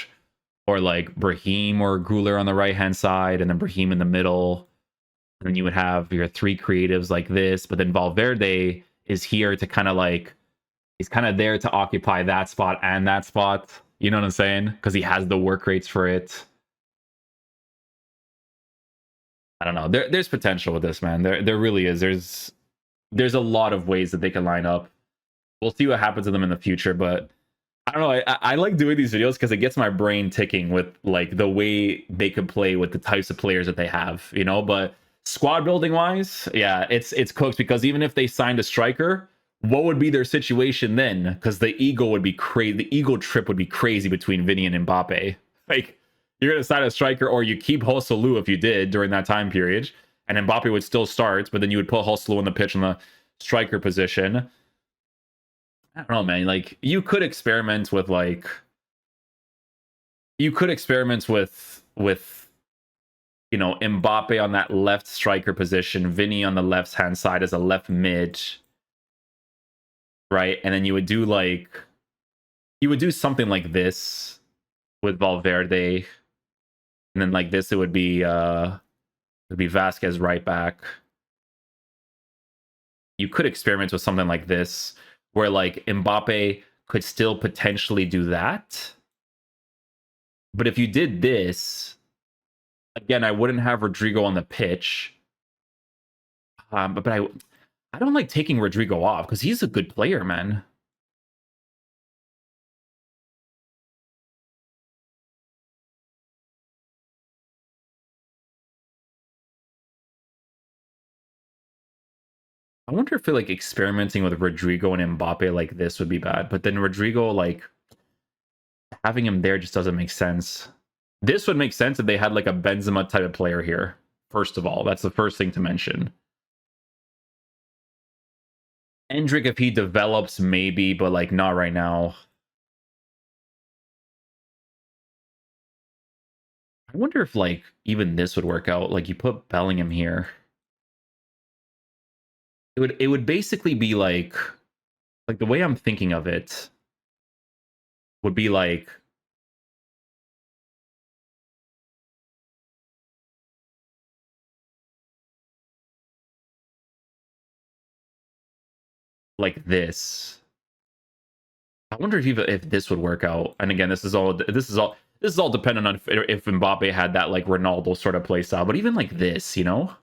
or like Brahim or Goulet on the right hand side, and then Brahim in the middle. And then you would have your three creatives like this, but then Valverde is here to kind of like he's kind of there to occupy that spot and that spot. You know what I'm saying? Because he has the work rates for it. I don't know. There's potential with this, man. There really is. There's a lot of ways that they can line up. We'll see what happens to them in the future, but I don't know. I like doing these videos because it gets my brain ticking with like the way they could play with the types of players that they have, you know. But squad building wise, yeah, it's cooked because even if they signed a striker, what would be their situation then? Because the ego would be crazy. The ego trip would be crazy between Vinny and Mbappe. Like you're gonna sign a striker, or you keep Joselu if you did during that time period, and Mbappe would still start, but then you would put Joselu on the pitch in the striker position. I don't know, man. Like you could experiment with like you know Mbappe on that left striker position, Vinny on the left hand side as a left mid, right? And then you would do something like this with Valverde, and then like this it would be Vasquez right back. You could experiment with something like this where like Mbappe could still potentially do that. But if you did this, again, I wouldn't have Rodrigo on the pitch. But I don't like taking Rodrigo off because he's a good player, man. I wonder if like experimenting with Rodrigo and Mbappe like this would be bad. But then Rodrigo, like having him there just doesn't make sense. This would make sense if they had like a Benzema type of player here. First of all, that's the first thing to mention. Endrick, if he develops, maybe, but like not right now. I wonder if like even this would work out. Like you put Bellingham here. It would basically be like the way I'm thinking of it would be like this. I wonder if this would work out. And again, this is all dependent on if Mbappe had that like Ronaldo sort of play style. But even like this, you know,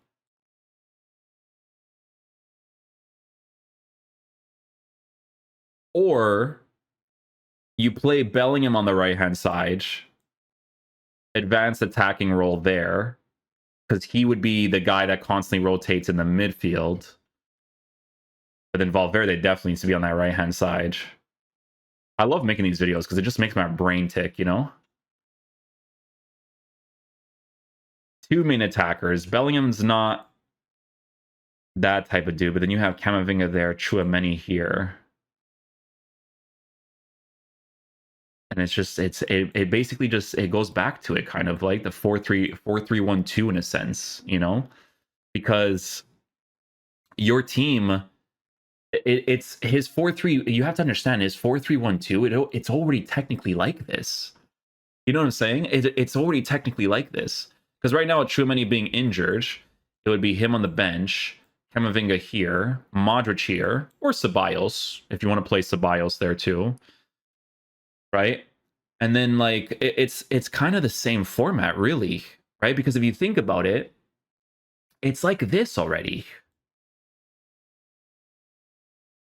or you play Bellingham on the right hand side, advanced attacking role there, because he would be the guy that constantly rotates in the midfield. But then Valverde definitely needs to be on that right-hand side. I love making these videos because it just makes my brain tick, you know? Two main attackers. Bellingham's not that type of dude, but then you have Camavinga there, Tchouaméni here. And it's just it basically just it goes back to it kind of like the 4-3-1-2 in a sense, you know? Because your team it's his 4-3, you have to understand his 4-3-1-2, it's already technically like this. You know what I'm saying? It's already technically like this. Because right now, with Tchouaméni being injured, it would be him on the bench, Camavinga here, Modric here, or Ceballos, if you want to play Ceballos there too. Right? And then, like, it's kind of the same format, really. Right? Because if you think about it, it's like this already.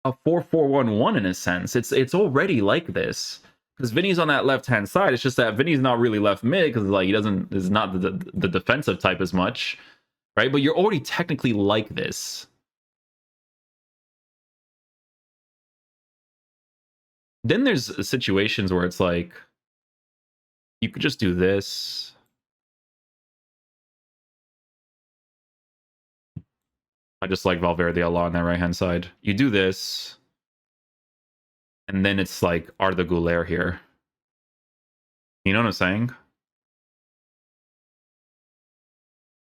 A 4-4-1-1 in a sense. It's already like this. Because Vinny's on that left-hand side. It's just that Vinny's not really left mid because like is not the defensive type as much, right? But you're already technically like this. Then there's situations where it's like you could just do this. I just like Valverde a lot on that right-hand side. You do this, and then it's like Arda Güler here. You know what I'm saying?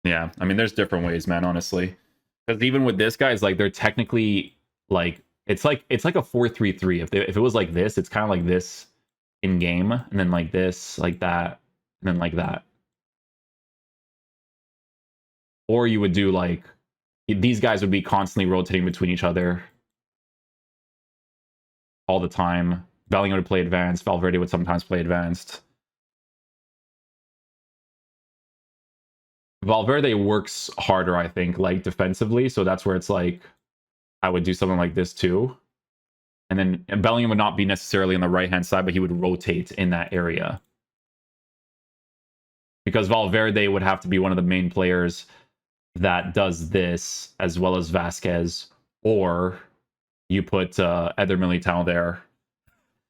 Yeah, I mean, there's different ways, man, honestly. Because even with this guy, it's like they're technically like it's like a 4-3-3. If it was like this, it's kind of like this in game, and then like this, like that, and then like that. Or you would do like these guys would be constantly rotating between each other all the time. Bellingham would play advanced. Valverde would sometimes play advanced. Valverde works harder, I think, like defensively. So that's where it's like I would do something like this too. And then Bellingham would not be necessarily on the right-hand side, but he would rotate in that area. Because Valverde would have to be one of the main players that does this, as well as Vasquez. Or you put Eder Militao there,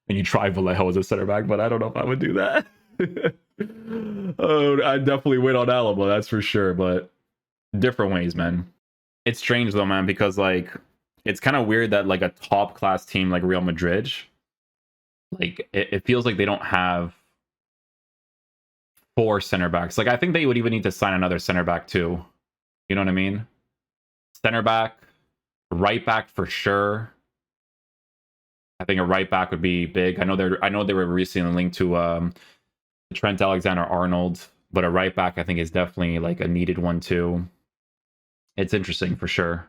and you try Vallejo as a center back, but I don't know if I would do that. Oh, I'd definitely win on Alaba, that's for sure, but different ways, man. It's strange though, man, because like it's kind of weird that like a top class team like Real Madrid, like it feels like they don't have 4 center backs. Like I think they would even need to sign another center back too. You know what I mean? Center back, right back for sure. I think a right back would be big. I know they were recently linked to Trent Alexander-Arnold, but a right back I think is definitely like a needed one too. It's interesting for sure.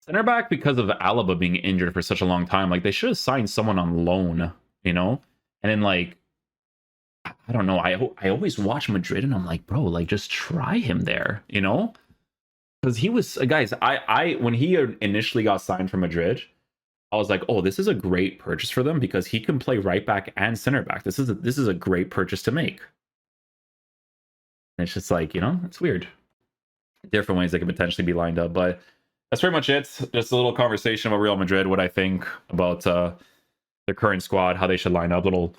Center back, because of Alaba being injured for such a long time, like they should have signed someone on loan, you know? And then like I don't know, I always watch Madrid and I'm like, bro, like just try him there, you know? Because he was guys, I when he initially got signed for Madrid, I was like, oh, this is a great purchase for them because he can play right back and center back. This is a great purchase to make. And it's just like, you know, it's weird. Different ways they could potentially be lined up, but that's pretty much it. Just a little conversation about Real Madrid, what I think about the current squad, how they should line up. Little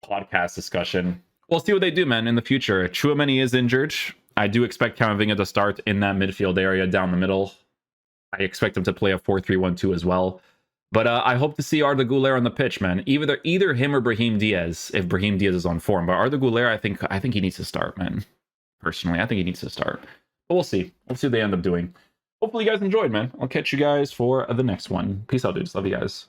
podcast discussion. We'll see what they do, man, in the future. Tchouaméni is injured. I do expect Camavinga to start in that midfield area down the middle. I expect him to play a 4-3-1-2 as well. But I hope to see Arda Güler on the pitch, man. Either him or Brahim Diaz, if Brahim Diaz is on form. But Arda Güler, I think he needs to start, man. Personally, I think he needs to start. But we'll see. We'll see what they end up doing. Hopefully you guys enjoyed, man. I'll catch you guys for the next one. Peace out, dudes. Love you guys.